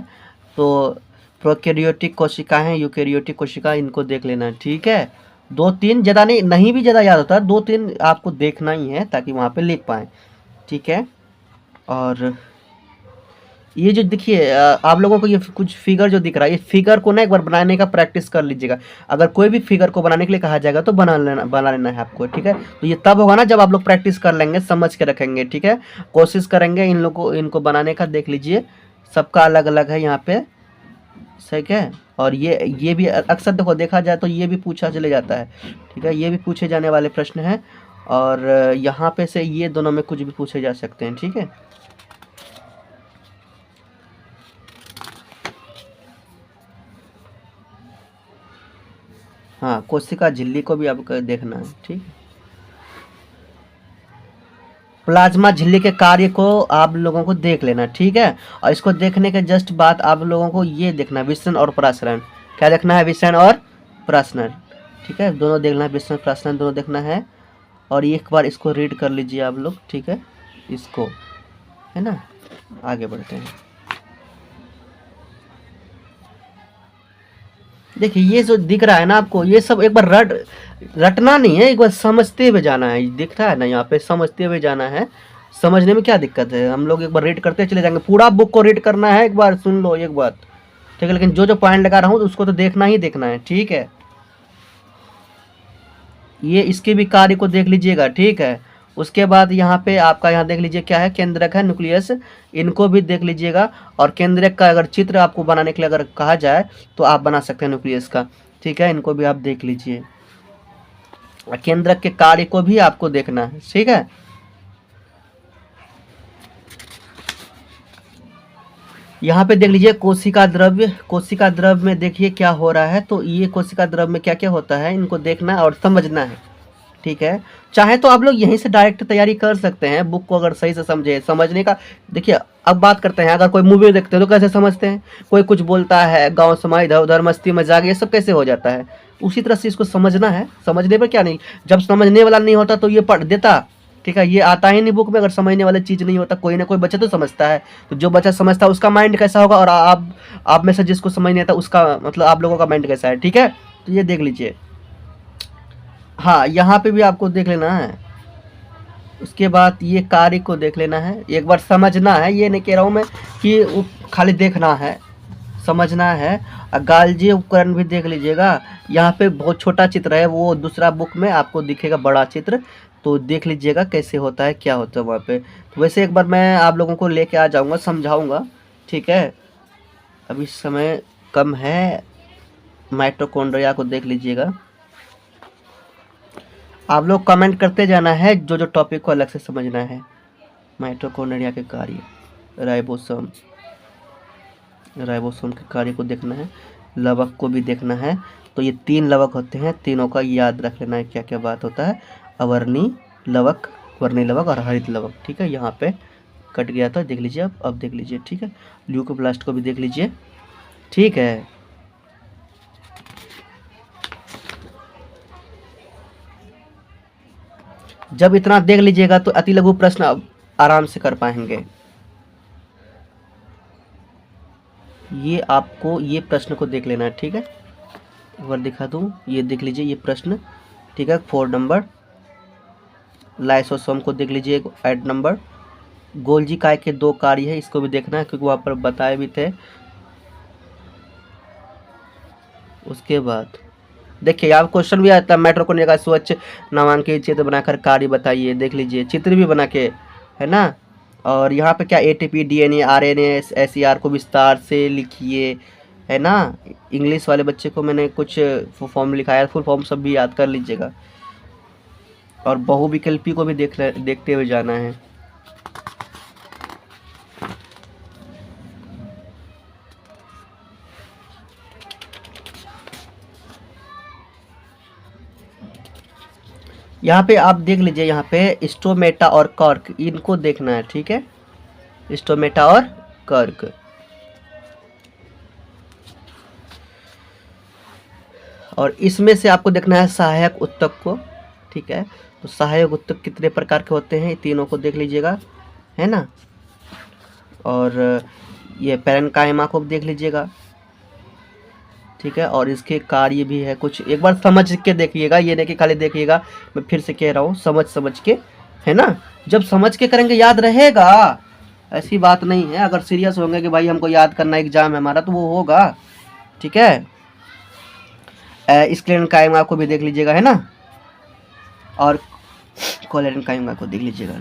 तो प्रोकैरियोटिक कोशिका है, यूकैरियोटिक कोशिका, इनको देख लेना है, ठीक है। 2-3 ज़्यादा नहीं भी ज़्यादा याद होता, 2-3 आपको देखना ही है ताकि वहाँ पे लिख पाएँ, ठीक है। और ये जो देखिए आप लोगों को ये कुछ फिगर जो दिख रहा है, ये फिगर को ना एक बार बनाने का प्रैक्टिस कर लीजिएगा। अगर कोई भी फिगर को बनाने के लिए कहा जाएगा तो बना लेना है आपको, ठीक है। तो ये तब होगा ना जब आप लोग प्रैक्टिस कर लेंगे, समझ के रखेंगे, ठीक है। कोशिश करेंगे इन लोग को, इनको बनाने का, देख लीजिए सबका अलग अलग है यहाँ पे, सही है। और ये भी अक्सर देखो देखा जाए तो ये भी पूछा चले जाता है, ठीक है, ये भी पूछे जाने वाले प्रश्न हैं। और यहाँ पे से ये दोनों में कुछ भी पूछे जा सकते हैं, ठीक है। हाँ कोशिका झिल्ली को भी आपको देखना है, ठीक है। प्लाज्मा झिल्ली के कार्य को आप लोगों को देख लेना, ठीक है। और इसको देखने के जस्ट बाद आप लोगों को ये देखना है विसरण और प्रसारण, क्या देखना है, विसरण और प्रसारण, ठीक है, दोनों देखना है, विसरण प्रसारण दोनों देखना है। और एक बार इसको रीड कर लीजिए आप लोग, ठीक है, इसको, है ना। आगे बढ़ते हैं। देखिए ये जो दिख रहा है ना आपको, ये सब एक बार रटना नहीं है, एक बार समझते हुए जाना है। दिख रहा है ना यहाँ पे, समझते हुए जाना है। समझने में क्या दिक्कत है, हम लोग एक बार रीड करते चले जाएंगे, पूरा बुक को रीड करना है, एक बार सुन लो एक बार, ठीक है। लेकिन जो जो पॉइंट लगा रहा हूँ उसको तो देखना ही देखना है, ठीक है। ये इसके भी कार्य को देख लीजिएगा, ठीक है। उसके बाद यहाँ पे आपका यहाँ देख लीजिए क्या है, केंद्रक है, न्यूक्लियस, इनको भी देख लीजिएगा। और केंद्रक का अगर चित्र आपको बनाने के लिए अगर कहा जाए तो आप बना सकते हैं न्यूक्लियस का, ठीक है, इनको भी आप देख लीजिए। केंद्रक के कार्य को भी आपको देखना है, ठीक है। यहाँ पे देख लीजिए कोशिका द्रव्य। कोशिका द्रव्य में देखिए क्या हो रहा है। तो ये कोशिका द्रव्य में क्या क्या होता है इनको देखना है और समझना है, ठीक है। चाहे तो आप लोग यहीं से डायरेक्ट तैयारी कर सकते हैं, बुक को अगर सही से समझे। समझने का देखिए, अब बात करते हैं, अगर कोई मूवी देखते हैं तो कैसे समझते हैं, कोई कुछ बोलता है, गाँव समाज इधर उधर मस्ती मजाक ये सब कैसे हो जाता है, उसी तरह से इसको समझना है। समझने पर क्या नहीं, जब समझने वाला नहीं होता तो ये पढ़ देता, ठीक है। ये आता ही नहीं बुक में, अगर समझने वाला चीज़ नहीं होता। कोई ना कोई बच्चा तो समझता है, तो जो बच्चा समझता है उसका माइंड कैसा होगा, और आप में से जिसको समझ नहीं आता उसका मतलब आप लोगों का माइंड कैसा है, ठीक है। तो ये देख लीजिए। हाँ, यहाँ पे भी आपको देख लेना है। उसके बाद ये कार्य को देख लेना है, एक बार समझना है। ये नहीं कह रहा हूँ मैं कि खाली देखना है, समझना है। गालजी उपकरण भी देख लीजिएगा। यहाँ पे बहुत छोटा चित्र है, वो दूसरा बुक में आपको दिखेगा बड़ा चित्र, तो देख लीजिएगा कैसे होता है, क्या होता है वहाँ पे। तो वैसे एक बार मैं आप लोगों को लेके आ जाऊँगा, समझाऊँगा, ठीक है। अभी समय कम है। माइटोकॉन्ड्रिया को देख लीजिएगा। आप लोग कमेंट करते जाना है, जो जो टॉपिक को अलग से समझना है। माइटोकॉन्ड्रिया के कार्य, राइबोसोम, राइबोसोम के कार्य को देखना है, लवक को भी देखना है। तो ये 3 लवक होते हैं, तीनों का याद रख लेना है क्या क्या बात होता है। अवर्णी लवक, वर्णी लवक और हरित लवक, ठीक है। यहाँ पे कट गया था, देख लीजिए अब देख लीजिए, ठीक है। ल्यूकोप्लास्ट को भी देख लीजिए, ठीक है। जब इतना देख लीजिएगा तो अति लघु प्रश्न अब आराम से कर पाएंगे। ये आपको ये प्रश्न को देख लेना है, ठीक है। एक बार दिखा दूँ, ये देख लीजिए ये प्रश्न, ठीक है। 4 नंबर। लाइसोसोम को देख लीजिए 8 नंबर। गोल्जी काय के 2 कार्य है, इसको भी देखना है क्योंकि वहाँ पर बताए भी थे। उसके बाद देखिए आप क्वेश्चन भी आता है, माइटोकॉन्ड्रिया का स्वच्छ नामांकित चित्र बनाकर कार्य बताइए, देख लीजिए चित्र भी बना के, है ना। और यहाँ पे क्या एटीपी, डीएनए, आरएनए, एसईआर को विस्तार से लिखिए, है ना। इंग्लिश वाले बच्चे को मैंने कुछ फॉर्म लिखाया, फुल फॉर्म सब भी याद कर लीजिएगा। और बहुविकल्पी को भी देखते हुए जाना है। यहाँ पे आप देख लीजिए, यहाँ पे स्टोमेटा और कर्क, इनको देखना है, ठीक है। स्टोमेटा और कर्क। और इसमें से आपको देखना है सहायक उत्तक को, ठीक है। तो सहायक उत्तक कितने प्रकार के होते हैं, तीनों को देख लीजिएगा, है ना। और ये पैरेन्काइमा को देख लीजिएगा, ठीक है। और इसके कार्य भी है कुछ, एक बार समझ के देखिएगा, ये नहीं कि खाली देखिएगा। मैं फिर से कह रहा हूँ, समझ के, है ना। जब समझ के करेंगे याद रहेगा, ऐसी बात नहीं है। अगर सीरियस होंगे कि भाई हमको याद करना एग्जाम है हमारा, तो वो होगा, ठीक है। स्क्लेरेन्काइमा को भी देख लीजिएगा, है ना। और कोलेरेन्काइमा को देख लीजिएगा।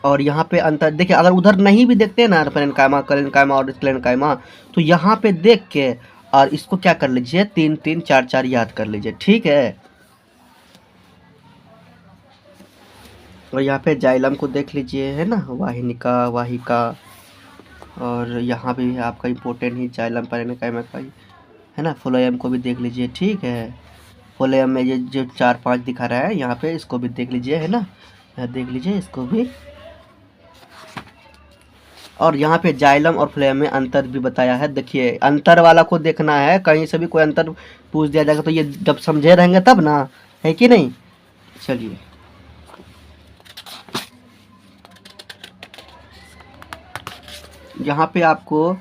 और यहाँ पे अंतर देखिए, अगर उधर नहीं भी देखते हैं ना पैरेन्काइमा, कोलेरेन्काइमा और स्क्लेरेन्काइमा, तो यहाँ पे देख के और इसको क्या कर लीजिए, 3-3, 4-4 याद कर लीजिए, ठीक है। और यहाँ पे जाइलम को देख लीजिए, है ना, वाहिनिका, वाहिका। और यहाँ पे भी आपका इम्पोर्टेंट ही जाइलम पैरेन्काइमा का ही, है ना। फ्लोएम को भी देख लीजिए, ठीक है। फ्लोएम में ये जो 4-5 दिखा रहा है यहाँ पे, इसको भी देख लीजिए, है ना। यहाँ देख लीजिए इसको भी। और यहाँ पे जाइलम और फ्लोएम में अंतर भी बताया है। देखिए अंतर वाला को देखना है, कहीं से भी कोई अंतर पूछ दिया जाएगा तो ये जब समझे रहेंगे तब ना, है कि नहीं। चलिए यहाँ पे आपको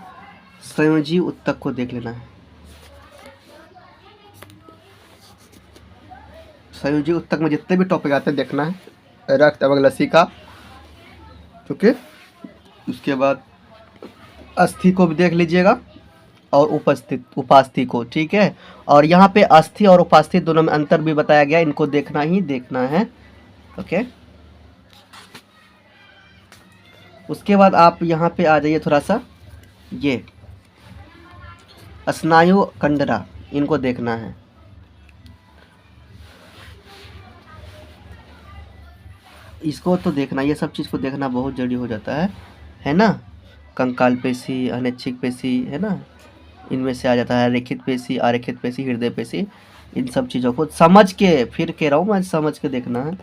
संयोजी उत्तक को देख लेना है। संयोजी उत्तक में जितने भी टॉपिक आते हैं देखना है, रक्त एवं लसिका, ओके। उसके बाद अस्थि को भी देख लीजिएगा और उपास्थि को, ठीक है। और यहाँ पे अस्थि और उपास्थि दोनों में अंतर भी बताया गया, इनको देखना ही देखना है, ओके। उसके बाद आप यहाँ पे आ जाइए थोड़ा सा, ये स्नायु कंडरा, इनको देखना है। इसको तो देखना, ये सब चीज़ को देखना बहुत जरूरी हो जाता है ना। कंकाल पेशी, अनैच्छिक पेशी, है ना, इनमें से आ जाता है रेखित पेशी, अरेखित पेशी, हृदय पेशी। इन सब चीज़ों को समझ के, फिर कह रहा हूँ मैं, समझ के देखना है।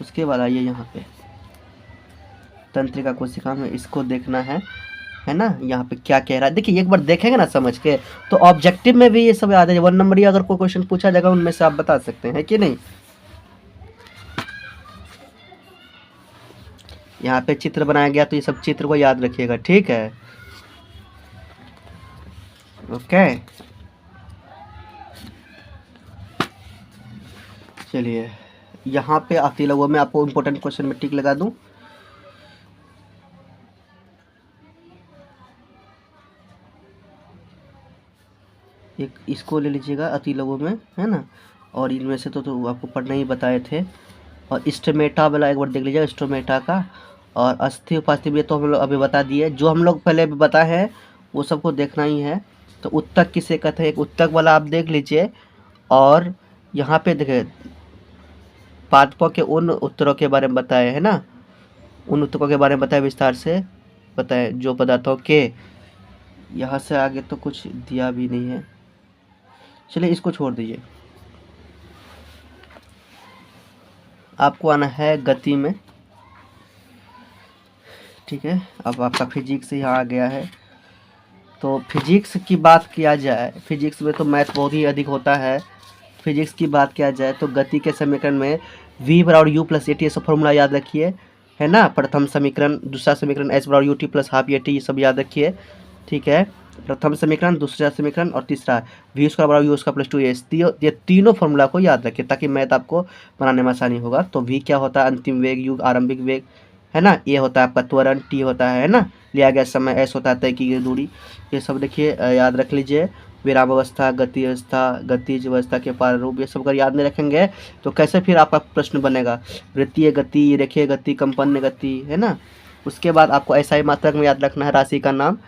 उसके बाद आइए यहाँ पे तंत्रिका कोशिका में, इसको देखना है ना। यहाँ पे क्या कह रहा है देखिए, एक बार देखेंगे ना समझ के, तो ऑब्जेक्टिव में भी ये सब याद है। 1 नंबर अगर कोई क्वेश्चन पूछा जाएगा उनमें से आप बता सकते हैं कि नहीं। यहाँ पे चित्र बनाया गया, तो ये सब चित्र को याद रखिएगा, ठीक है। ओके, चलिए यहाँ पे आती लोगों में आपको इम्पोर्टेंट क्वेश्चन में टिक लगा दूं। एक इसको ले लीजिएगा अति लघु में, है ना। और इनमें से तो आपको पढ़ना ही बताए थे। और स्टोमेटा वाला एक बार देख लीजिएगा, स्टोमेटा का। और अस्थि उपास्थि भी तो हम लोग अभी बता दिए, जो हम लोग पहले भी बताए हैं वो सबको देखना ही है। तो उत्तक किसे कहते हैं, एक उत्तक वाला आप देख लीजिए। और यहाँ पे देखिए पादपों के उन उत्तरों के बारे में बताए है ना, उन उत्तकों के बारे में बताए, विस्तार से बताए जो पदार्थों के। यहाँ से आगे तो कुछ दिया भी नहीं है, चलिए इसको छोड़ दीजिए। आपको आना है गति में, ठीक है। अब आपका फिजिक्स यहाँ आ गया है। तो फिजिक्स की बात किया जाए, फिजिक्स में तो मैथ बहुत ही अधिक होता है। फिजिक्स की बात किया जाए तो गति के समीकरण में v बराबर u प्लस ए टी, सब फॉर्मूला याद रखिए, है ना। प्रथम समीकरण, दूसरा समीकरण h बराबर U T plus half A T, ये सब याद रखिए, ठीक है। प्रथम समीकरण, दूसरा समीकरण और तीसरा वी स्क्वायर बराबर यू स्क्वायर प्लस 2a, ये तीनों फॉर्मूला को याद रखिए ताकि मैथ आपको बनाने में आसानी होगा। तो v क्या होता है, अंतिम वेग, यू आरंभिक वेग, है ना। ए होता है आपका त्वरण, टी होता है ना लिया गया समय, एस होता है तय की गई दूरी। ये सब देखिए याद रख लीजिए। विराम अवस्था, गति अवस्था, गतिज अवस्था के प्रारूप, ये सब अगर याद नहीं रखेंगे तो कैसे फिर आपका प्रश्न बनेगा। वृत्तीय गति, रेखीय गति, कंपन्य गति, है ना। उसके बाद आपको ऐसा ही मात्रक में याद रखना है राशि का नाम,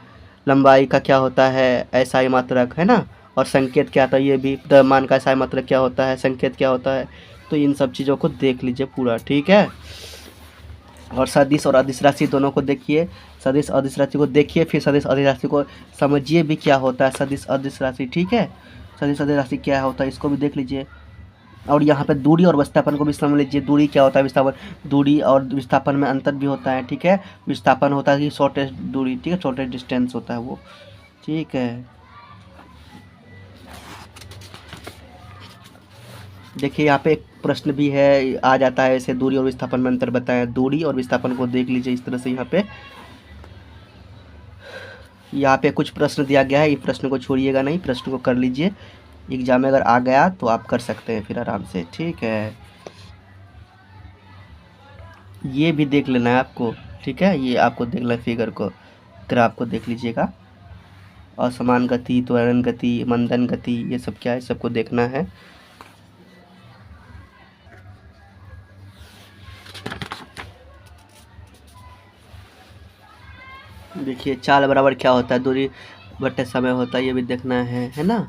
लंबाई का क्या होता है ऐसा ही मात्रक, है ना। और संकेत क्या होता है, ये भी द्रव्यमान का ऐसा ही मात्रक क्या होता है, संकेत क्या होता है। तो इन सब चीज़ों को देख लीजिए पूरा, ठीक है। और सदिश और अदिश राशि दोनों को देखिए, सदिश अदिश राशि को देखिए, फिर सदिश अदिश राशि को समझिए भी क्या होता है सदिश अदिश राशि, ठीक है। सदिश अदिश राशि क्या होता है इसको भी देख लीजिए। और यहाँ पे दूरी और विस्थापन को भी समझ लीजिए। दूरी क्या होता है, विस्थापन, दूरी और विस्थापन में अंतर भी होता है, ठीक है। विस्थापन होता है कि शॉर्टेस्ट दूरी, ठीक है, शॉर्टेस्ट डिस्टेंस होता है वो, ठीक है। देखिए यहाँ पे एक प्रश्न भी है, आ जाता है ऐसे, दूरी और विस्थापन में अंतर बताएं। दूरी और विस्थापन को देख लीजिए इस तरह से। यहाँ पे कुछ प्रश्न दिया गया है, इस प्रश्न को छोड़िएगा नहीं, प्रश्न को कर लीजिए। एग्जाम में अगर आ गया तो आप कर सकते हैं फिर आराम से, ठीक है। ये भी देख लेना है आपको, ठीक है। ये आपको देख लेना, फिगर को, ग्राफ को देख लीजिएगा। असमान गति, त्वरण गति, मंदन गति, ये सब क्या है, सबको देखना है। देखिए चाल बराबर क्या होता है, दूरी बटे समय होता है, ये भी देखना है ना।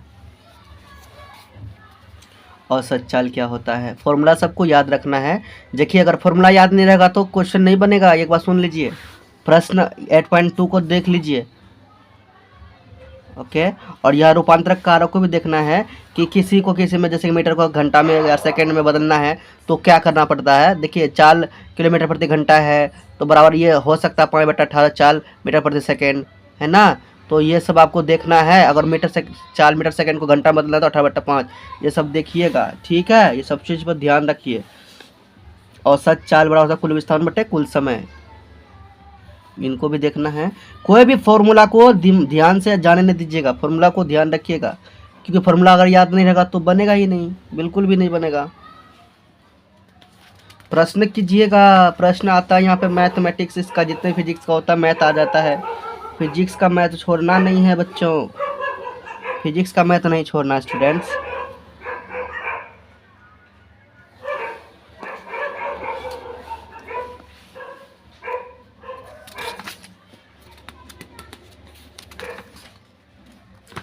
औसत चाल क्या होता है, फॉर्मूला सबको याद रखना है। देखिए अगर फॉर्मूला याद नहीं रहेगा तो क्वेश्चन नहीं बनेगा। एक बार सुन लीजिए, प्रश्न 8.2 को देख लीजिए, ओके। और यह रूपांतरक कारक को भी देखना है कि किसी को किसी में, जैसे मीटर को घंटा में या सेकंड में बदलना है तो क्या करना पड़ता है। देखिए चाल किलोमीटर प्रति घंटा है तो बराबर ये हो सकता है 5/18 चाल मीटर प्रति सेकेंड, है ना। तो ये सब आपको देखना है। अगर चाल मीटर सेकेंड को घंटा बदलना है तो 18/5, ये सब देखिएगा, ठीक है। ये सब चीज़ पर ध्यान रखिए। औसत चाल बराबर होता है कुल विस्थापन बटे कुल समय, इनको भी देखना है। कोई भी फॉर्मूला को ध्यान से जाने नहीं दीजिएगा, फॉर्मूला को ध्यान रखिएगा, क्योंकि फॉर्मूला अगर याद नहीं रहेगा तो बनेगा ही नहीं, बिल्कुल भी नहीं बनेगा। प्रश्न कीजिएगा, प्रश्न आता है यहाँ पे मैथमेटिक्स, इसका जितने फिजिक्स का होता है मैथ आ जाता है। फिजिक्स का मैथ छोड़ना नहीं है बच्चों, फिजिक्स का मैथ नहीं छोड़ना स्टूडेंट्स।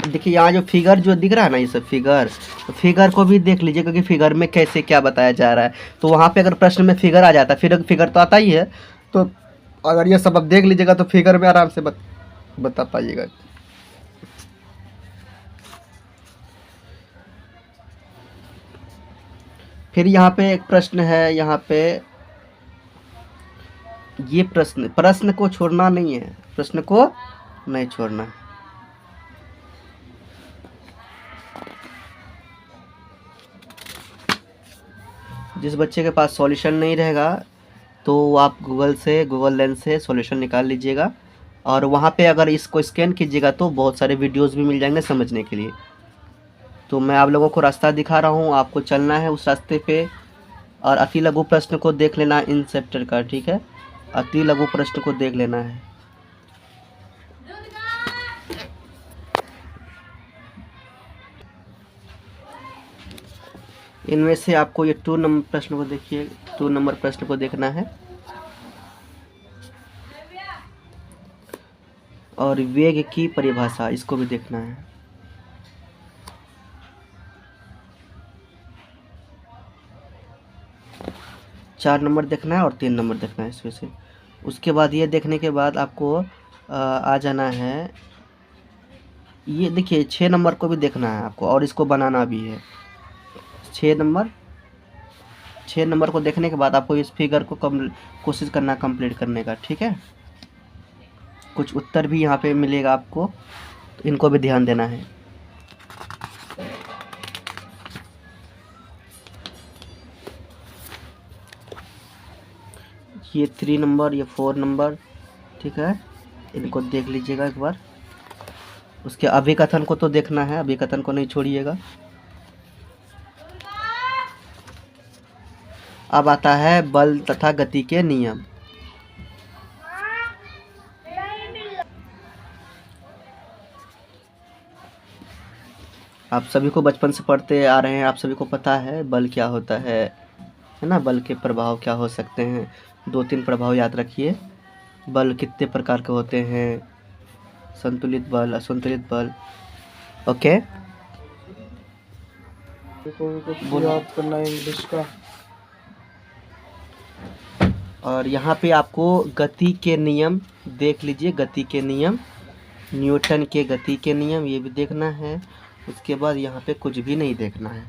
देखिए यहाँ जो फिगर जो दिख रहा है ना, ये सब फिगर, तो फिगर को भी देख लीजिए क्योंकि फिगर में कैसे क्या बताया जा रहा है। तो वहाँ पे अगर प्रश्न में फिगर आ जाता है, फिर फिगर तो आता ही है, तो अगर ये सब आप देख लीजिएगा तो फिगर में आराम से बता पाइएगा। फिर यहाँ पे एक प्रश्न है, यहाँ पे ये प्रश्न को छोड़ना नहीं है, प्रश्न को नहीं छोड़ना। जिस बच्चे के पास सॉल्यूशन नहीं रहेगा तो आप गूगल लेंस से सॉल्यूशन निकाल लीजिएगा, और वहाँ पे अगर इसको स्कैन कीजिएगा तो बहुत सारे वीडियोस भी मिल जाएंगे समझने के लिए। तो मैं आप लोगों को रास्ता दिखा रहा हूँ, आपको चलना है उस रास्ते पे। और अति लघु प्रश्न को देख लेना इन चैप्टर का, ठीक है, अति लघु प्रश्न को देख लेना है। इनमें से आपको ये 2 नंबर प्रश्न को देखिए, 2 नंबर प्रश्न को देखना है, और वेग की परिभाषा इसको भी देखना है। चार नंबर देखना है और 3 नंबर देखना है इसमें से। उसके बाद ये देखने के बाद आपको आ जाना है, ये देखिए 6 नंबर को भी देखना है आपको, और इसको बनाना भी है। 6 नंबर को देखने के बाद आपको इस फिगर को कोशिश करना कंप्लीट करने का, ठीक है। कुछ उत्तर भी यहाँ पे मिलेगा आपको, तो इनको भी ध्यान देना है। ये 3 नंबर, ये 4 नंबर, ठीक है, इनको देख लीजिएगा एक बार। उसके अभिकथन को तो देखना है, अभिकथन को नहीं छोड़िएगा। अब आता है बल तथा गति के नियम। आप सभी को बचपन से पढ़ते आ रहे हैं, आप सभी को पता है बल क्या होता है ना, बल के प्रभाव क्या हो सकते हैं। 2-3 प्रभाव याद रखिए। बल कितने प्रकार के होते हैं, संतुलित बल, असंतुलित बल, ओके। याद करना इंग्लिश का। और यहाँ पे आपको गति के नियम देख लीजिए, गति के नियम, न्यूटन के गति के नियम, ये भी देखना है। उसके बाद यहाँ पे कुछ भी नहीं देखना है।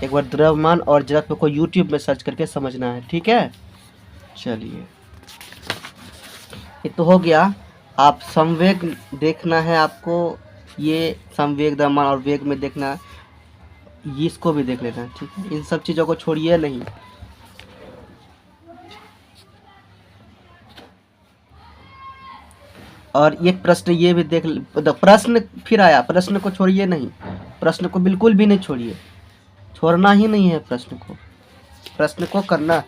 एक बार द्रव्यमान और जड़त्व को YouTube में सर्च करके समझना है, ठीक है। चलिए, ये तो हो गया। आप संवेग देखना है आपको, ये संवेग, द्रव्यमान और वेग में देखना है, इसको भी देख लेना है, ठीक है। इन सब चीज़ों को छोड़िए नहीं। और एक प्रश्न ये भी देख, प्रश्न फिर आया, प्रश्न को छोड़िए नहीं, प्रश्न को बिल्कुल भी नहीं छोड़िए, छोड़ना ही नहीं है प्रश्न को, प्रश्न को करना।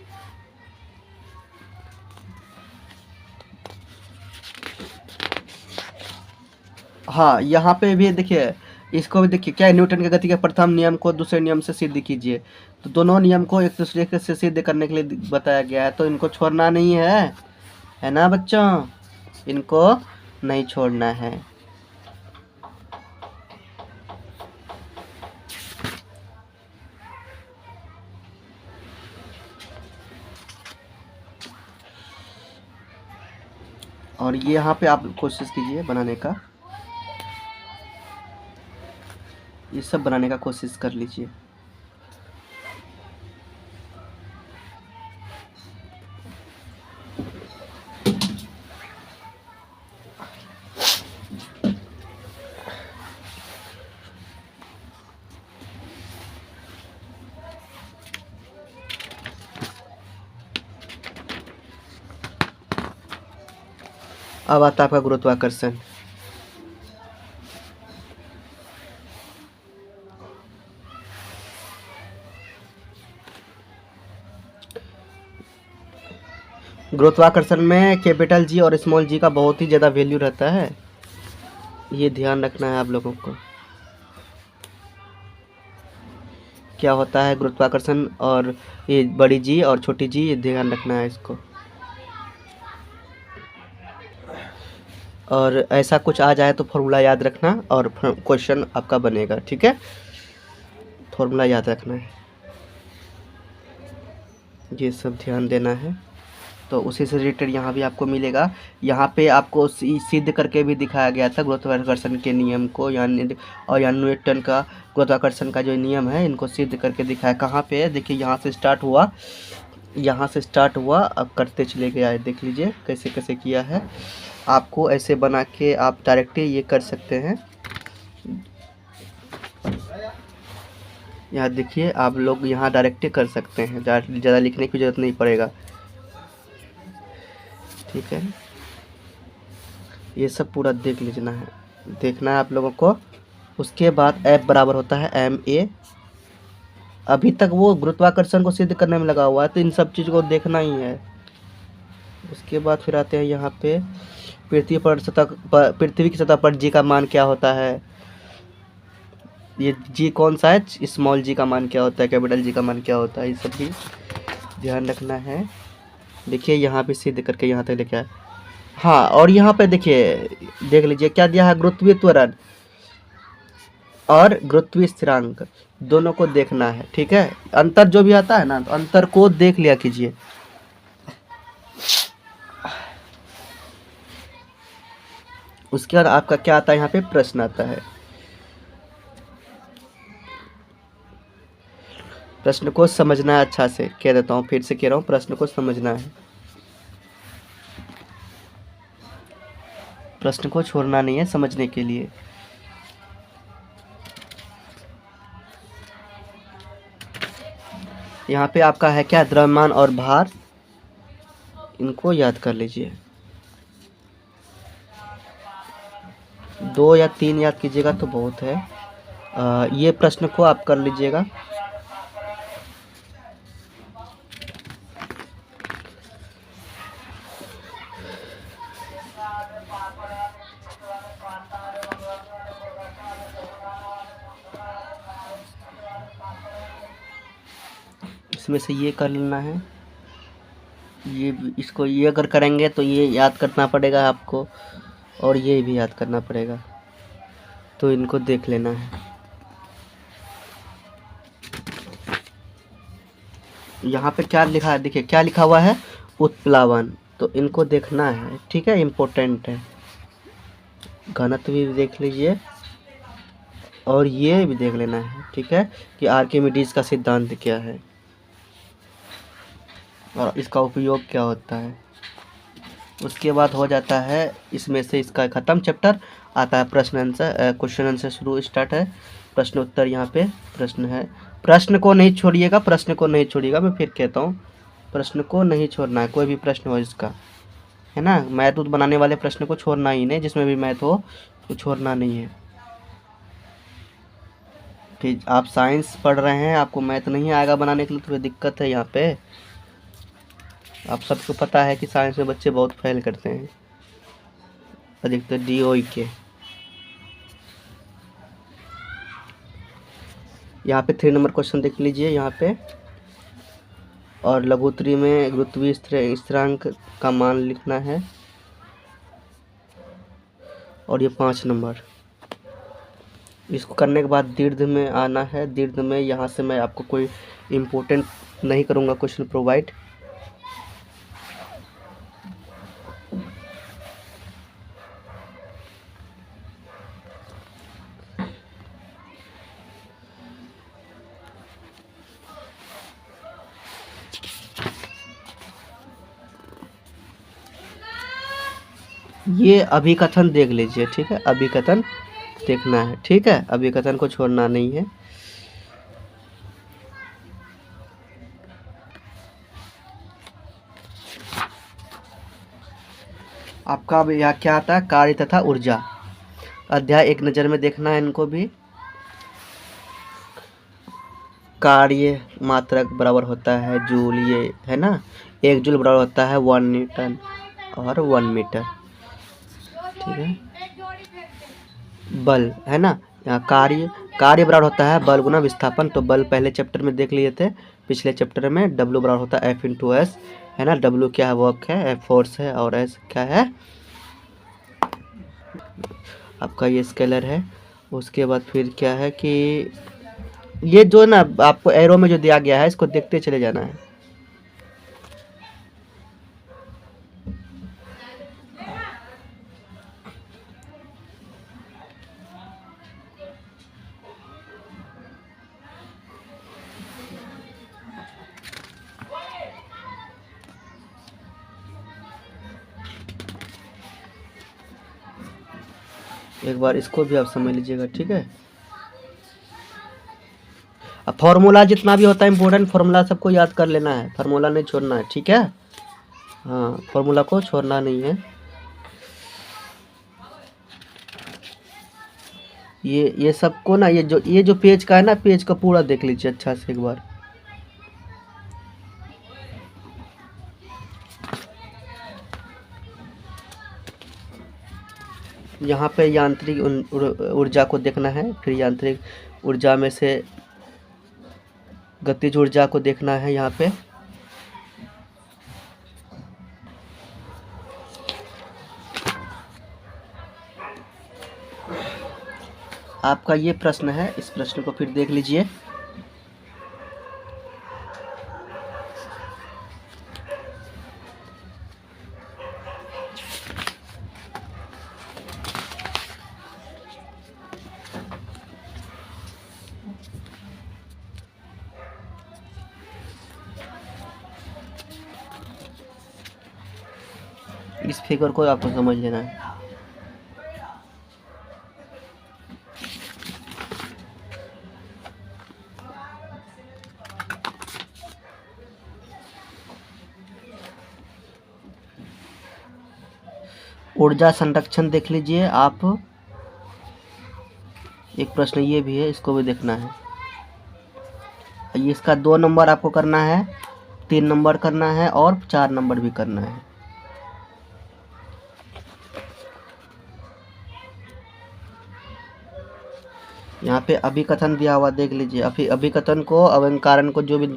हाँ, यहाँ पे भी देखिए, इसको भी देखिए, क्या है, न्यूटन के गति के प्रथम नियम को दूसरे नियम से सिद्ध कीजिए। तो दोनों नियम को एक दूसरे के से सिद्ध करने के लिए बताया गया है, तो इनको छोड़ना नहीं है ना बच्चों, इनको नहीं छोड़ना है। और ये यहाँ पे आप कोशिश कीजिए बनाने का, ये सब बनाने का कोशिश कर लीजिए। अब आता है आपका गुरुत्वाकर्षण। गुरुत्वाकर्षण में कैपिटल जी और स्मॉल जी का बहुत ही ज़्यादा वैल्यू रहता है, ये ध्यान रखना है आप लोगों को। क्या होता है गुरुत्वाकर्षण, और ये बड़ी जी और छोटी जी, ये ध्यान रखना है इसको। और ऐसा कुछ आ जाए तो फॉर्मूला याद रखना और क्वेश्चन आपका बनेगा, ठीक है। फॉर्मूला याद रखना है, ये सब ध्यान देना है। तो उसी से रिलेटेड यहाँ भी आपको मिलेगा। यहाँ पे आपको सिद्ध करके भी दिखाया गया था गुरुत्वाकर्षण के नियम को, यानी और यहाँ न्यूटन का गुरुत्वाकर्षण का जो नियम है इनको सिद्ध करके दिखाया। कहाँ पे है देखिए, यहाँ से स्टार्ट हुआ, यहाँ से स्टार्ट हुआ, अब करते चले गया है। देख लीजिए कैसे कैसे किया है। आपको ऐसे बना के आप डायरेक्टली ये कर सकते हैं। यहाँ देखिए, आप लोग यहाँ डायरेक्टली कर सकते हैं, ज़्यादा लिखने की ज़रूरत नहीं पड़ेगा, ठीक है। ये सब पूरा देख लीजना है, देखना है आप लोगों को। उसके बाद F बराबर होता है ma। अभी तक वो गुरुत्वाकर्षण को सिद्ध करने में लगा हुआ है, तो इन सब चीज़ को देखना ही है। उसके बाद फिर आते हैं यहाँ पे पृथ्वी की सतह पर जी का मान क्या होता है। ये जी कौन सा है, स्मॉल जी का मान क्या होता है, कैपिटल जी का मान क्या होता है, ये सब भी ध्यान रखना है। देखिए यहाँ पे सिद्ध करके यहाँ तक लेके आए। हाँ, और यहाँ पे देखिए, देख लीजिए क्या दिया है, गुरुत्वीय त्वरण और गुरुत्वीय स्थिरांक दोनों को देखना है, ठीक है। अंतर जो भी आता है ना, तो अंतर को देख लिया कीजिए। उसके बाद आपका क्या आता है, यहाँ पे प्रश्न आता है। प्रश्न को समझना है अच्छा से, कह देता हूँ, फिर से कह रहा हूँ, प्रश्न को समझना है, प्रश्न को छोड़ना नहीं है समझने के लिए। यहाँ पे आपका है क्या, द्रव्यमान और भार, इनको याद कर लीजिए। 2 या 3 याद कीजिएगा तो बहुत है। ये प्रश्न को आप कर लीजिएगा। इसमें से ये कर लेना है, ये इसको ये अगर करेंगे तो ये याद करना पड़ेगा आपको, और ये भी याद करना पड़ेगा, तो इनको देख लेना है। यहाँ पे क्या लिखा है, देखिए क्या लिखा हुआ है, उत्प्लावन, तो इनको देखना है, ठीक है, इम्पोर्टेंट है। घनत्व भी देख लीजिए और ये भी देख लेना है, ठीक है, कि आर्किमिडीज का सिद्धांत क्या है और इसका उपयोग क्या होता है। उसके बाद हो जाता है इसमें से इसका ख़त्म चैप्टर, आता है प्रश्न आंसर, क्वेश्चन आंसर शुरू स्टार्ट है। प्रश्न उत्तर यहाँ पे प्रश्न है, प्रश्न को नहीं छोड़िएगा, प्रश्न को नहीं छोड़िएगा, मैं फिर कहता हूँ, प्रश्न को नहीं छोड़ना है, कोई भी प्रश्न हो इसका, है ना। मैथ बनाने वाले प्रश्न को छोड़ना ही नहीं, जिसमें भी मैथ हो तो छोड़ना नहीं है। फिर आप साइंस पढ़ रहे हैं, आपको मैथ नहीं आएगा बनाने के लिए, थोड़ी दिक्कत है यहाँ पे। आप सबको पता है कि साइंस में बच्चे बहुत फेल करते हैं, अधिकतर DOE के। यहाँ पे 3 नंबर क्वेश्चन देख लीजिए यहाँ पे, और लघुत्तरी में गुरुत्वीय स्थिरांक का मान लिखना है, और ये 5 नंबर। इसको करने के बाद दीर्घ में आना है। दीर्घ में यहाँ से मैं आपको कोई इम्पोर्टेंट नहीं करूँगा क्वेश्चन प्रोवाइड। ये अभिकथन देख लीजिए, ठीक है, अभिकथन देखना है, ठीक है, अभिकथन को छोड़ना नहीं है। आपका अब यहाँ क्या आता है, कार्य तथा ऊर्जा अध्याय एक नज़र में देखना है इनको भी। कार्य मात्रक बराबर होता है जूल, ये है ना, 1 जूल बराबर होता है 1 न्यूटन और 1 मीटर, ठीक है। बल है ना, यहाँ कार्य बराबर होता है बल गुना विस्थापन, तो बल पहले चैप्टर में देख लिए थे, पिछले चैप्टर में। W बराबर होता है F/S, है ना। W क्या है, वर्क है, F फोर्स है, और S क्या है, आपका ये स्केलर है। उसके बाद फिर क्या है कि ये जो ना आपको एरो में जो दिया गया है इसको देखते चले जाना है। एक बार इसको भी आप समझ लीजिएगा, ठीक है। अब फार्मूला जितना भी होता है इम्पोर्टेंट फार्मूला सबको याद कर लेना है, फार्मूला नहीं छोड़ना है, ठीक है। हाँ, फार्मूला को छोड़ना नहीं है। ये सबको ना ये जो पेज का है ना, पेज का पूरा देख लीजिए अच्छा से एक बार। यहाँ पे यांत्रिक ऊर्जा को देखना है, फिर यांत्रिक ऊर्जा में से गतिज ऊर्जा को देखना है यहाँ पे। आपका ये प्रश्न है, इस प्रश्न को फिर देख लीजिए। इस फिगर को आपको समझ लेना है। ऊर्जा संरक्षण देख लीजिए आप। एक प्रश्न ये भी है, इसको भी देखना है। इसका 2 नंबर आपको करना है, 3 नंबर करना है और 4 नंबर भी करना है। यहाँ पे अभिकथन दिया हुआ देख लीजिए। अभिकथन को अवयंकारण को जो भी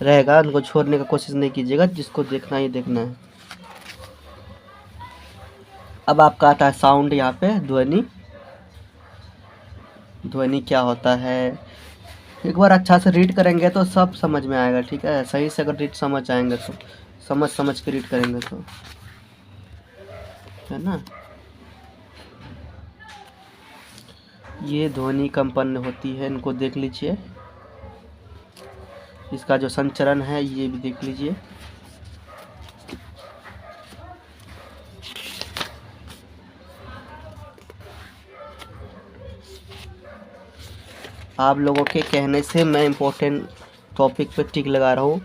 रहेगा उनको छोड़ने का कोशिश नहीं कीजिएगा, जिसको देखना ही देखना है। अब आपका आता है साउंड, यहाँ पे ध्वनि। ध्वनि क्या होता है, एक बार अच्छा से रीड करेंगे तो सब समझ में आएगा, ठीक है। सही से अगर रीड समझ आएंगे तो समझ के रीड करेंगे तो, है ना। ये ध्वनि कंपन होती है, इनको देख लीजिए। इसका जो संचरण है ये भी देख लीजिए। आप लोगों के कहने से मैं इम्पोर्टेंट टॉपिक पे टिक लगा रहा हूँ,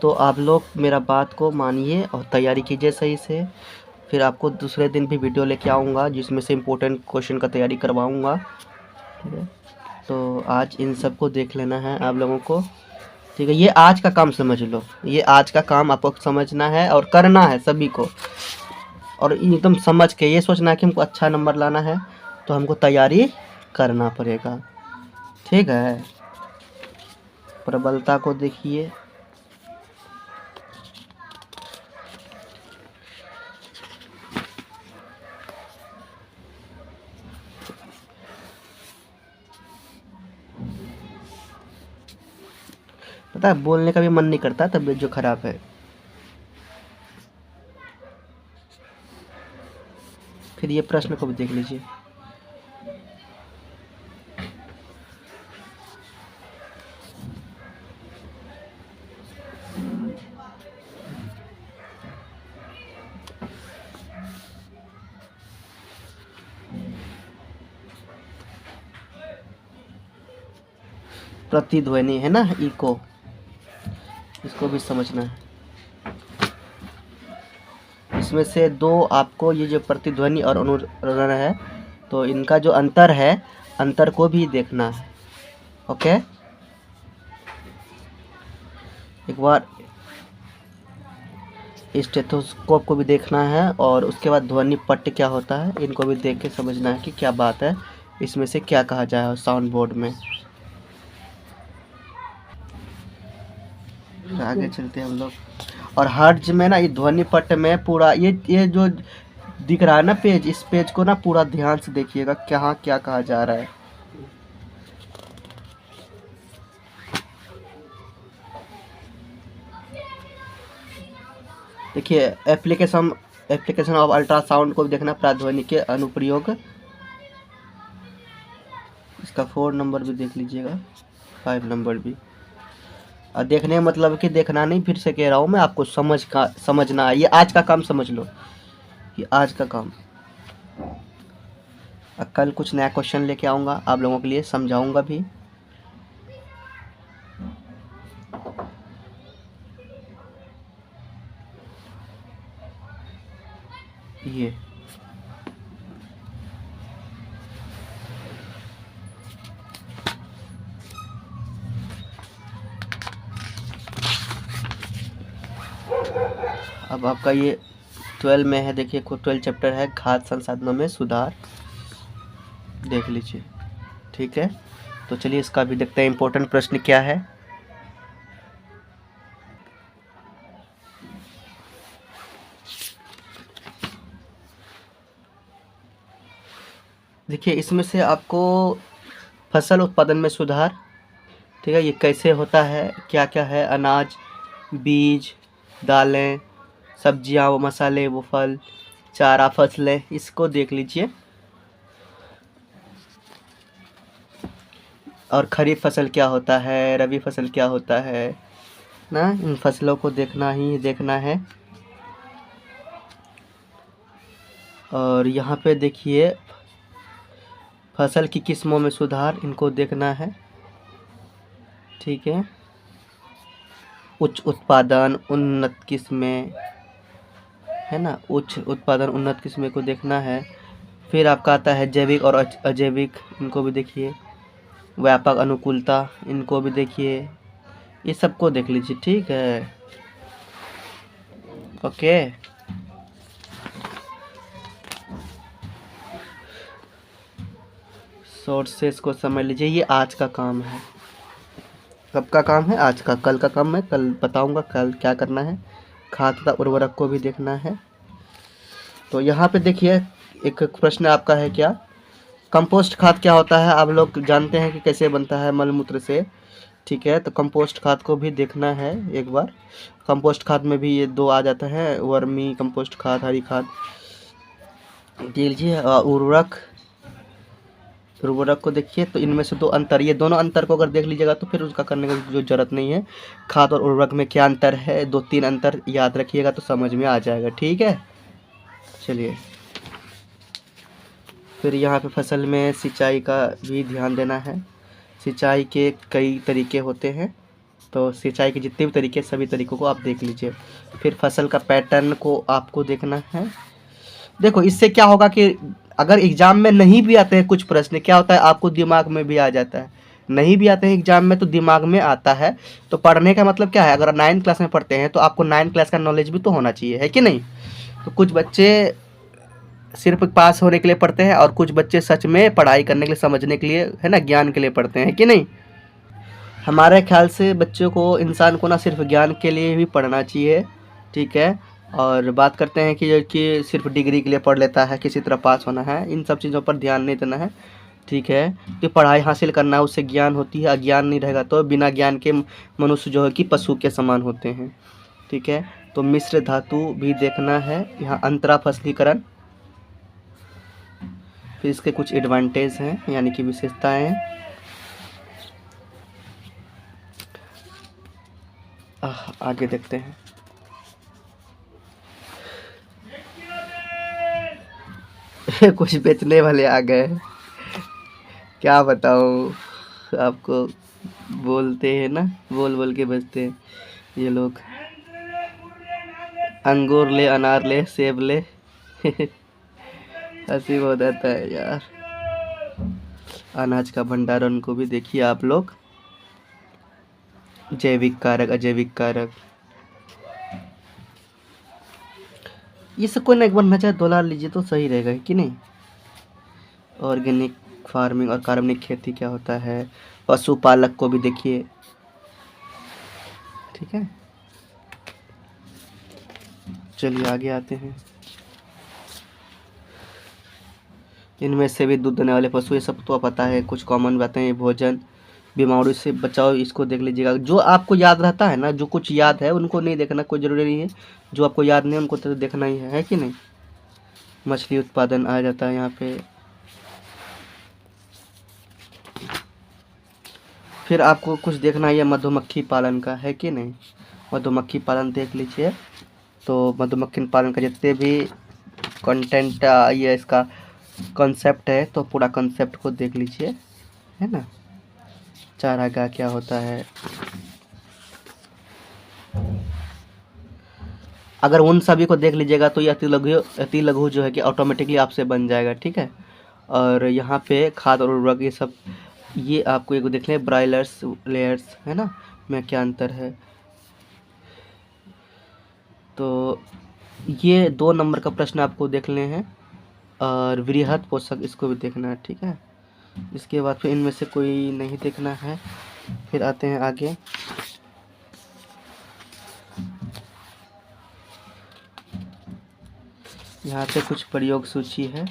तो आप लोग मेरा बात को मानिए और तैयारी कीजिए सही से। फिर आपको दूसरे दिन भी वीडियो लेके आऊँगा जिसमें से इम्पोर्टेंट क्वेश्चन का तैयारी करवाऊँगा, ठीक है। तो आज इन सब को देख लेना है आप लोगों को, ठीक है। ये आज का काम समझ लो, ये आज का काम आपको समझना है और करना है सभी को। और एकदम समझ के ये सोचना है कि हमको अच्छा नंबर लाना है, तो हमको तैयारी करना पड़ेगा, ठीक है। प्रबलता को देखिए। पता है बोलने का भी मन नहीं करता, तबीयत जो खराब है। फिर ये प्रश्न को भी देख लीजिए। प्रतिध्वनि है ना, इको, इसको भी समझना है। इसमें से 2 आपको ये जो प्रतिध्वनि और अनुरण है, तो इनका जो अंतर है, अंतर को भी देखना है, ओके। एक बार स्टेथोस्कोप को भी देखना है और उसके बाद ध्वनि पट्ट क्या होता है, इनको भी देख के समझना है कि क्या बात है, इसमें से क्या कहा जाए साउंड बोर्ड में। आगे चलते हैं हम लोग। और हर्ट्ज में ना, ये ध्वनि पट्ट में पूरा ये जो दिख रहा है ना पेज, इस पेज को ना पूरा ध्यान से देखिएगा क्या क्या कहा जा रहा है। देखिए एप्लीकेशन ऑफ अल्ट्रासाउंड को भी देखना, प्राध्वनि के अनुप्रयोग, इसका 4 नंबर भी देख लीजिएगा, 5 नंबर भी। और देखने का मतलब कि देखना नहीं, फिर से कह रहा हूँ मैं आपको, समझना है। ये आज का काम समझ लो, ये आज का काम। कल कुछ नया क्वेश्चन लेके आऊँगा आप लोगों के लिए, समझाऊँगा भी। ये अब आपका ये 12 में है, देखिए 12 चैप्टर है, खाद्य संसाधनों में सुधार, देख लीजिए। ठीक है, तो चलिए इसका भी देखते हैं इम्पोर्टेंट प्रश्न क्या है। देखिए इसमें से आपको फसल उत्पादन में सुधार, ठीक है, ये कैसे होता है, क्या क्या है, अनाज, बीज, दालें, सब्जियां, वो मसाले, वो फल, चारा, फसलें, इसको देख लीजिए। और खरीफ फसल क्या होता है, रबी फसल क्या होता है ना, इन फसलों को देखना ही देखना है। और यहाँ पे देखिए फसल की किस्मों में सुधार, इनको देखना है। ठीक है, उच्च उत्पादन उन्नत किस्में, है ना, उच्च उत्पादन उन्नत किस्में को देखना है। फिर आपका आता है जैविक और अजैविक, इनको भी देखिए। व्यापक अनुकूलता, इनको भी देखिए, ये सबको देख लीजिए। ठीक है, ओके। सोर्सेस को समझ लीजिए, ये आज का काम है। कब का काम है? आज का। कल का काम मैं कल बताऊंगा, कल क्या करना है। खाद तथा उर्वरक को भी देखना है। तो यहाँ पे देखिए एक प्रश्न आपका है, क्या कंपोस्ट खाद क्या होता है? आप लोग जानते हैं कि कैसे बनता है, मलमूत्र से। ठीक है, तो कंपोस्ट खाद को भी देखना है एक बार। कंपोस्ट खाद में भी ये 2 आ जाता है, वर्मी कंपोस्ट खाद, हरी खाद। देख लीजिए। उर्वरक को देखिए, तो इनमें से 2 अंतर, ये दोनों अंतर को अगर देख लीजिएगा तो फिर उसका करने की जो जरूरत नहीं है। खाद और उर्वरक में क्या अंतर है, 2-3 अंतर याद रखिएगा तो समझ में आ जाएगा। ठीक है, चलिए। फिर यहाँ पे फसल में सिंचाई का भी ध्यान देना है। सिंचाई के कई तरीके होते हैं, तो सिंचाई के जितने भी तरीके, सभी तरीकों को आप देख लीजिए। फिर फसल का पैटर्न को आपको देखना है। देखो इससे क्या होगा कि अगर एग्जाम में नहीं भी आते हैं कुछ प्रश्न, क्या होता है आपको दिमाग में भी आ जाता है। नहीं भी आते हैं एग्जाम में तो दिमाग में आता है। तो पढ़ने का मतलब क्या है, अगर 9th क्लास में पढ़ते हैं तो आपको 9th क्लास का नॉलेज भी तो होना चाहिए, है कि नहीं। तो कुछ बच्चे सिर्फ पास होने के लिए पढ़ते हैं और कुछ बच्चे सच में पढ़ाई करने के लिए, समझने के लिए, है ना, ज्ञान के लिए पढ़ते हैं कि नहीं। हमारे ख्याल से बच्चों को, इंसान को ना सिर्फ ज्ञान के लिए भी पढ़ना चाहिए। ठीक है, और बात करते हैं कि सिर्फ डिग्री के लिए पढ़ लेता है, किसी तरह पास होना है, इन सब चीज़ों पर ध्यान नहीं देना है। ठीक है, कि पढ़ाई हासिल करना है, उससे ज्ञान होती है। अज्ञान नहीं रहेगा तो बिना ज्ञान के मनुष्य जो है कि पशु के समान होते हैं। ठीक है, तो मिश्र धातु भी देखना है। यहाँ अंतरा फसलीकरण, फिर इसके कुछ एडवांटेज हैं, यानी कि विशेषताएं। आगे देखते हैं। कुछ बेचने वाले आ गए, क्या बताऊँ आपको। बोलते हैं ना, बोल बोल के बेचते हैं ये लोग। अंगूर ले, अनार ले, सेब ले। हंसी बहुत आता है यार। अनाज का भंडारण को भी देखिए आप लोग। जैविक कारक, अजैविक कारक, ये सब कोई ना एक बार नजर दोला लीजिए तो सही रहेगा कि नहीं। ऑर्गेनिक फार्मिंग और कार्बनिक खेती क्या होता है, पशुपालक को भी देखिए। ठीक है, चलिए आगे आते हैं। इनमें से भी दूध देने वाले पशु, ये सब तो पता है, कुछ कॉमन बातें हैं। भोजन, बीमारी से बचाओ, इसको देख लीजिएगा। जो आपको याद रहता है ना, जो कुछ याद है उनको नहीं देखना, कोई ज़रूरी नहीं है। जो आपको याद नहीं है उनको तो देखना ही है कि नहीं। मछली उत्पादन आ जाता है यहाँ पे। फिर आपको कुछ देखना है मधुमक्खी पालन का, है कि नहीं। मधुमक्खी पालन देख लीजिए। तो मधुमक्खी पालन का जितने भी कंटेंट ये इसका कॉन्सेप्ट है, तो पूरा कॉन्सेप्ट को देख लीजिए, है ना। चारागाह क्या होता है, अगर उन सभी को देख लीजिएगा तो ये अति लघु जो है कि ऑटोमेटिकली आपसे बन जाएगा, ठीक है। और यहाँ पे खाद और उर्वरक ये सब, ये आपको एक देख लें, ब्रायलर्स लेयर्स, है ना, में क्या अंतर है। तो ये 2 नंबर का प्रश्न आपको देखने हैं। और वृहद पोषक, इसको भी देखना है, ठीक है। इसके बाद फिर इनमें से कोई नहीं देखना है। फिर आते हैं आगे। यहाँ पे कुछ प्रयोग सूची है।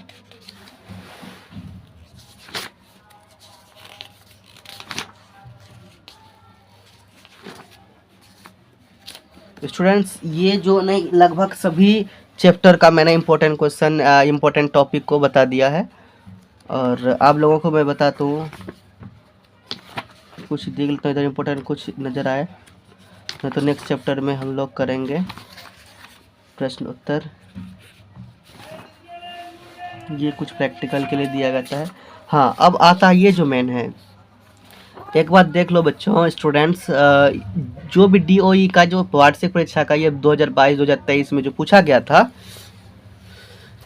स्टूडेंट्स, ये जो नहीं लगभग सभी चैप्टर का मैंने इम्पोर्टेंट क्वेश्चन, इम्पोर्टेंट टॉपिक को बता दिया है। और आप लोगों को मैं बताता हूँ, कुछ देख लेते हैं इधर इम्पोर्टेंट कुछ नज़र आए, नहीं तो नेक्स्ट चैप्टर में हम लोग करेंगे प्रश्न उत्तर। ये कुछ प्रैक्टिकल के लिए दिया जाता है। हाँ, अब आता है ये जो मेन है। एक बात देख लो बच्चों, स्टूडेंट्स, जो भी DOE का जो वार्षिक परीक्षा का ये 2022-2023 में जो पूछा गया था,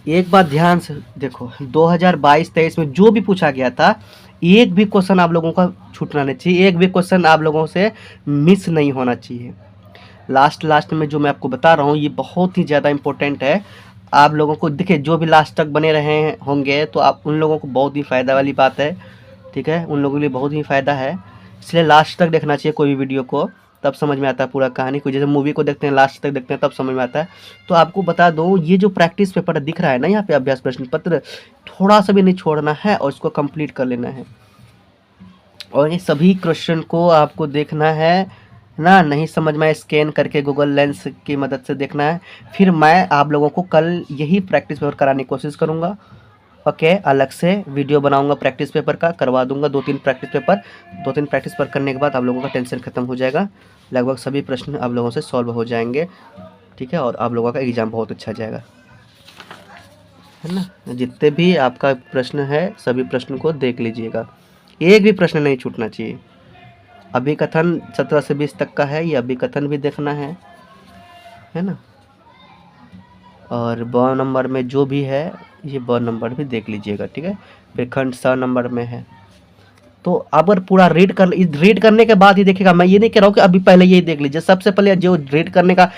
एक बात ध्यान से देखो, 2022-23 में जो भी पूछा गया था, एक भी क्वेश्चन आप लोगों का छूटना नहीं चाहिए, एक भी क्वेश्चन आप लोगों से मिस नहीं होना चाहिए। लास्ट में जो मैं आपको बता रहा हूँ ये बहुत ही ज़्यादा इम्पोर्टेंट है। आप लोगों को देखिए, जो भी लास्ट तक बने रहे होंगे तो आप उन लोगों को बहुत ही फ़ायदा वाली बात है, ठीक है। उन लोगों के लिए बहुत ही फ़ायदा है, इसलिए लास्ट तक देखना चाहिए कोई भी वीडियो को, तब समझ में आता है पूरा कहानी। कोई जैसे मूवी को देखते हैं, लास्ट तक देखते हैं, तब समझ में आता है। तो आपको बता दूं, ये जो प्रैक्टिस पेपर दिख रहा है ना यहाँ पे, अभ्यास प्रश्न पत्र, थोड़ा सा भी नहीं छोड़ना है और इसको कंप्लीट कर लेना है। और ये सभी क्वेश्चन को आपको देखना है ना, नहीं समझ में स्कैन करके गूगल लेंस की मदद से देखना है। फिर मैं आप लोगों को कल यही प्रैक्टिस पेपर कराने की कोशिश करूँगा, ओके। अलग से वीडियो बनाऊंगा प्रैक्टिस पेपर का, करवा दूंगा 2-3 प्रैक्टिस पेपर करने के बाद आप लोगों का टेंशन खत्म हो जाएगा। लगभग सभी प्रश्न आप लोगों से सॉल्व हो जाएंगे, ठीक है। और आप लोगों का एग्ज़ाम बहुत अच्छा जाएगा, है ना। जितने भी आपका प्रश्न है सभी प्रश्न को देख लीजिएगा, एक भी प्रश्न नहीं छूटना चाहिए। अभिकथन 17 से 20 तक का है, ये अभिकथन भी देखना है ना। और ब नंबर में जो भी है ये ब नंबर भी देख लीजिएगा, ठीक है। फिर खंड 6 नंबर में है। तो अगर पूरा रीड करने के बाद ही देखिएगा, मैं ये नहीं कह रहा हूँ कि अभी पहले यही देख लीजिए। सबसे पहले जो रीड करने का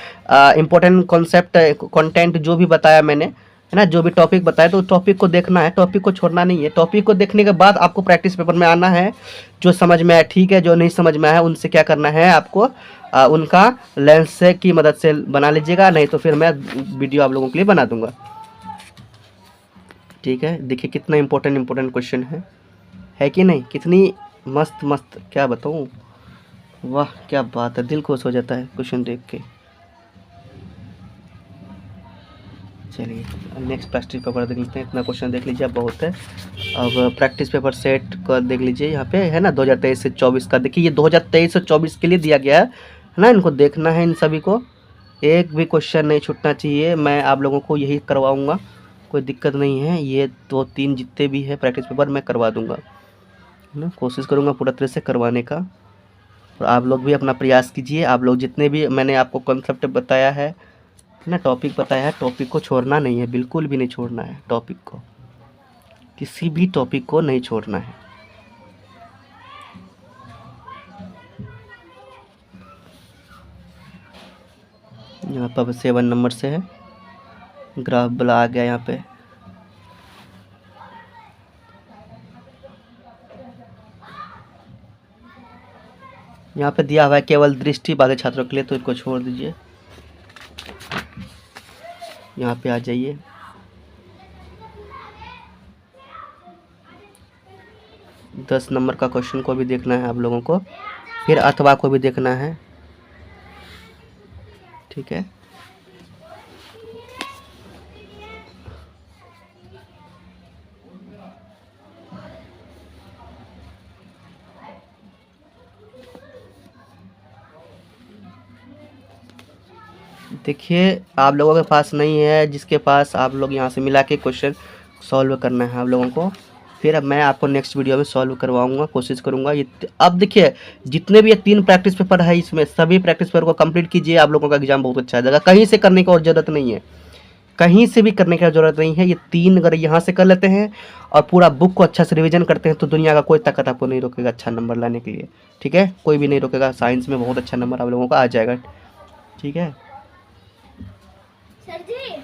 इम्पोर्टेंट कॉन्सेप्ट कंटेंट जो भी बताया मैंने, है ना, जो भी टॉपिक बताया, तो टॉपिक को देखना है, टॉपिक को छोड़ना नहीं है। टॉपिक को देखने के बाद आपको प्रैक्टिस पेपर में आना है। जो समझ में आया ठीक है, जो नहीं समझ में आया उनसे क्या करना है आपको, उनका लेंस से की मदद से बना लीजिएगा, नहीं तो फिर मैं वीडियो आप लोगों के लिए बना दूंगा, ठीक है। देखिए कितना इम्पोर्टेंट क्वेश्चन है कि नहीं, कितनी मस्त, क्या बताऊँ, वाह क्या बात है, दिल खुश हो जाता है क्वेश्चन देख के। चलिए नेक्स्ट प्रैक्टिस पेपर देख लेते हैं। इतना क्वेश्चन देख लीजिए, अब बहुत है। अब प्रैक्टिस पेपर सेट का देख लीजिए, यहाँ पे है ना 2023 से 24 का। देखिए ये 2023 से 24 के लिए दिया गया है ना, इनको देखना है इन सभी को, एक भी क्वेश्चन नहीं छूटना चाहिए। मैं आप लोगों को यही करवाऊँगा, कोई दिक्कत नहीं है। ये 2-3 जितने भी है प्रैक्टिस पेपर मैं करवा दूँगा, है ना, कोशिश करूँगा पूरा तरह से करवाने का। और आप लोग भी अपना प्रयास कीजिए। आप लोग जितने भी मैंने आपको कॉन्सेप्ट बताया है ना, टॉपिक बताया है, टॉपिक को छोड़ना नहीं है, बिल्कुल भी नहीं छोड़ना है टॉपिक को, किसी भी टॉपिक को नहीं छोड़ना है। यहाँ पर 7 नंबर से है, ग्राफ वाला आ गया यहाँ पे। यहाँ पे दिया हुआ है केवल दृष्टि बाधित छात्रों के लिए, तो इसको छोड़ दीजिए। यहाँ पे आ जाइए, 10 नंबर का क्वेश्चन को भी देखना है आप लोगों को, फिर अथवा को भी देखना है, ठीक है। देखिए आप लोगों के पास नहीं है, जिसके पास आप लोग यहाँ से मिला के क्वेश्चन सॉल्व करना है आप लोगों को, फिर अब मैं आपको नेक्स्ट वीडियो में सॉल्व करवाऊंगा, कोशिश करूंगा। ये अब देखिए जितने भी ये 3 प्रैक्टिस पेपर है इसमें सभी प्रैक्टिस पेपर को कंप्लीट कीजिए, आप लोगों का एग्जाम बहुत अच्छा आ जाएगा। कहीं से करने की और ज़रूरत नहीं है, कहीं से भी करने की ज़रूरत नहीं है। ये 3 अगर यहाँ से कर लेते हैं और पूरा बुक को अच्छा से रिविजन करते हैं तो दुनिया का कोई ताकत आपको नहीं रोकेगा अच्छा नंबर लाने के लिए, ठीक है। कोई भी नहीं रोकेगा, साइंस में बहुत अच्छा नंबर आप लोगों का आ जाएगा, ठीक है। सर जी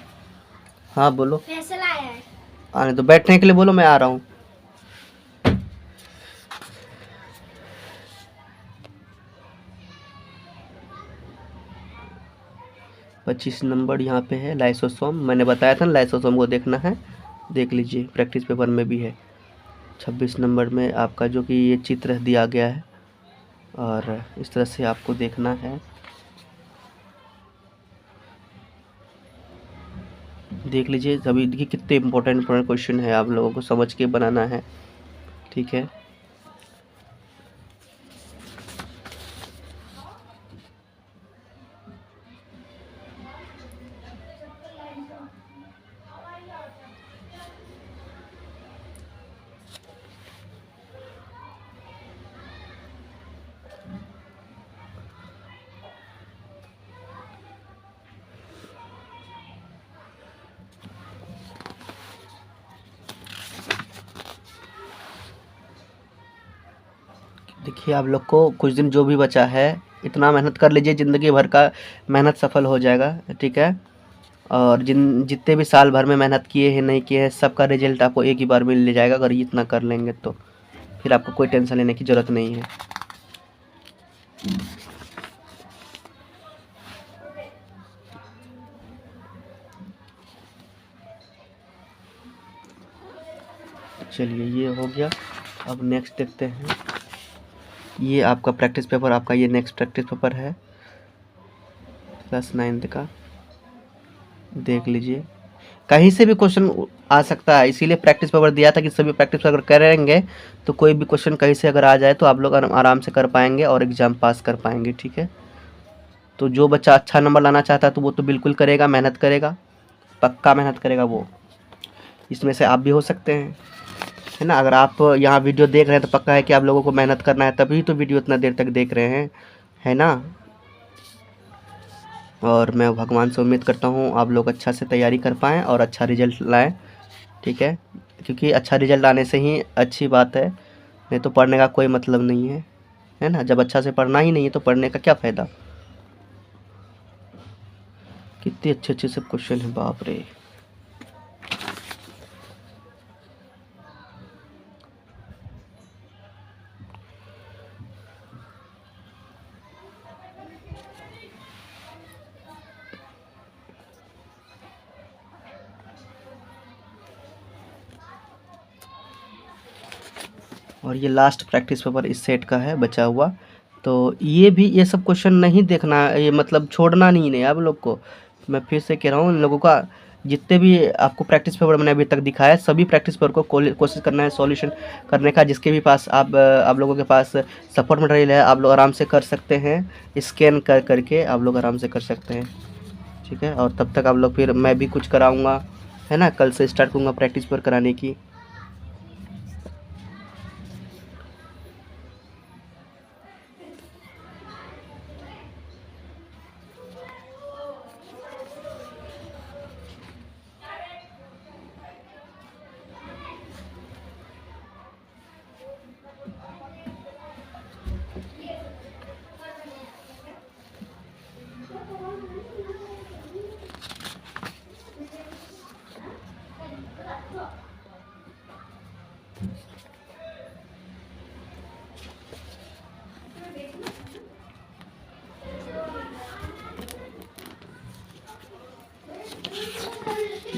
हाँ बोलो। फैसला आया है। आने तो बैठने के लिए बोलो, मैं आ रहा हूँ। पच्चीस नंबर यहाँ पे है लाइसोसोम, मैंने बताया था ना लाइसोसोम को देखना है, देख लीजिए प्रैक्टिस पेपर में भी है। 26 नंबर में आपका जो कि ये चित्र दिया गया है और इस तरह से आपको देखना है, देख लीजिए। सभी देखिए कितने इंपॉर्टेंट क्वेश्चन है, आप लोगों को समझ के बनाना है, ठीक है। देखिए आप लोग को कुछ दिन जो भी बचा है इतना मेहनत कर लीजिए, ज़िंदगी भर का मेहनत सफल हो जाएगा, ठीक है। और जितने भी साल भर में मेहनत किए हैं नहीं किए हैं सबका रिजल्ट आपको एक ही बार में ले जाएगा, अगर इतना कर लेंगे तो फिर आपको कोई टेंशन लेने की ज़रूरत नहीं है। चलिए ये हो गया, अब नेक्स्ट देखते हैं। ये आपका प्रैक्टिस पेपर, आपका ये नेक्स्ट प्रैक्टिस पेपर है क्लास 9 का, देख लीजिए। कहीं से भी क्वेश्चन आ सकता है, इसीलिए प्रैक्टिस पेपर दिया था कि सभी प्रैक्टिस पेपर करेंगे तो कोई भी क्वेश्चन कहीं से अगर आ जाए तो आप लोग आराम से कर पाएंगे और एग्ज़ाम पास कर पाएंगे, ठीक है। तो जो बच्चा अच्छा नंबर लाना चाहता है तो वो तो बिल्कुल करेगा, मेहनत करेगा, पक्का मेहनत करेगा वो। इसमें से आप भी हो सकते हैं, है ना। अगर आप यहाँ वीडियो देख रहे हैं तो पक्का है कि आप लोगों को मेहनत करना है, तभी तो वीडियो इतना देर तक देख रहे हैं, है ना। और मैं भगवान से उम्मीद करता हूँ आप लोग अच्छा से तैयारी कर पाएँ और अच्छा रिजल्ट लाएँ, ठीक है। क्योंकि अच्छा रिजल्ट आने से ही अच्छी बात है, नहीं तो पढ़ने का कोई मतलब नहीं है ना। जब अच्छा से पढ़ना ही नहीं है तो पढ़ने का क्या फ़ायदा। कितने अच्छे अच्छे सब क्वेश्चन हैं, बाप रे। और ये लास्ट प्रैक्टिस पेपर इस सेट का है बचा हुआ, तो ये भी ये सब क्वेश्चन नहीं देखना, ये मतलब छोड़ना नहीं है आप लोग को। मैं फिर से कह रहा हूँ, इन लोगों का जितने भी आपको प्रैक्टिस पेपर मैंने अभी तक दिखाया सभी प्रैक्टिस पेपर को कोशिश करना है सॉल्यूशन करने का। जिसके भी पास आप लोगों के पास सपोर्ट मटेरियल है आप लोग आराम से कर सकते हैं, स्कैन करके आप लोग आराम से कर सकते हैं, ठीक है। और तब तक आप लोग, फिर मैं भी कुछ कराऊँगा, है ना। कल से स्टार्ट करूँगा प्रैक्टिस पेपर कराने की।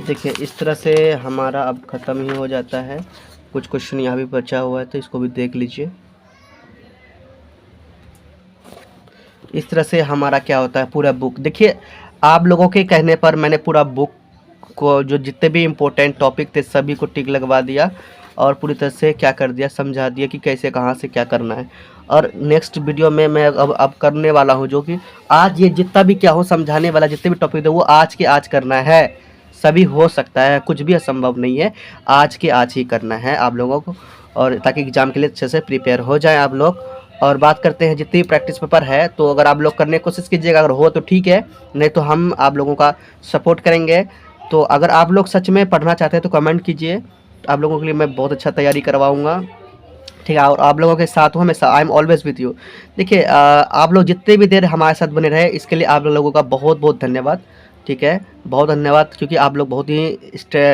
देखिए इस तरह से हमारा अब ख़त्म ही हो जाता है कुछ क्वेश्चन यहाँ भी बचा हुआ है तो इसको भी देख लीजिए। इस तरह से हमारा क्या होता है पूरा बुक। देखिए आप लोगों के कहने पर मैंने पूरा बुक को जो जितने भी इम्पोर्टेंट टॉपिक थे सभी को टिक लगवा दिया और पूरी तरह से क्या कर दिया, समझा दिया कि कैसे कहाँ से क्या करना है। और नेक्स्ट वीडियो में मैं अब करने वाला हूँ, जो कि आज ये जितना भी क्या हो समझाने वाला जितने भी टॉपिक थे वो आज के आज करना है। सभी हो सकता है, कुछ भी असंभव नहीं है, आज के आज ही करना है आप लोगों को, और ताकि एग्ज़ाम के लिए अच्छे से प्रिपेयर हो जाएं आप लोग। और बात करते हैं जितनी भी प्रैक्टिस पेपर है, तो अगर आप लोग करने की कोशिश कीजिएगा, अगर हो तो ठीक है, नहीं तो हम आप लोगों का सपोर्ट करेंगे। तो अगर आप लोग सच में पढ़ना चाहते हैं तो कमेंट कीजिए, आप लोगों के लिए मैं बहुत अच्छा तैयारी करवाऊँगा, ठीक है। और आप लोगों के साथ हूँ हमेशा, I am always with you. देखिए आप लोग जितने भी देर हमारे साथ बने रहे इसके लिए आप लोगों का बहुत बहुत धन्यवाद, ठीक है, बहुत धन्यवाद, क्योंकि आप लोग बहुत ही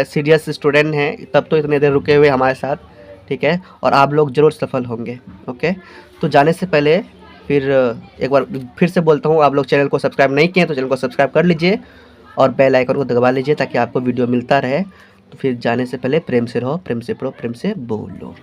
सीरियस स्टूडेंट हैं, तब तो इतने देर रुके हुए हमारे साथ, ठीक है। और आप लोग ज़रूर सफल होंगे, ओके। तो जाने से पहले फिर एक बार फिर से बोलता हूँ, आप लोग चैनल को सब्सक्राइब नहीं किए तो चैनल को सब्सक्राइब कर लीजिए और बेल आइकन को दबा लीजिए ताकि आपको वीडियो मिलता रहे। तो फिर जाने से पहले प्रेम से रहो, प्रेम से पढ़ो, प्रेम से बोलो।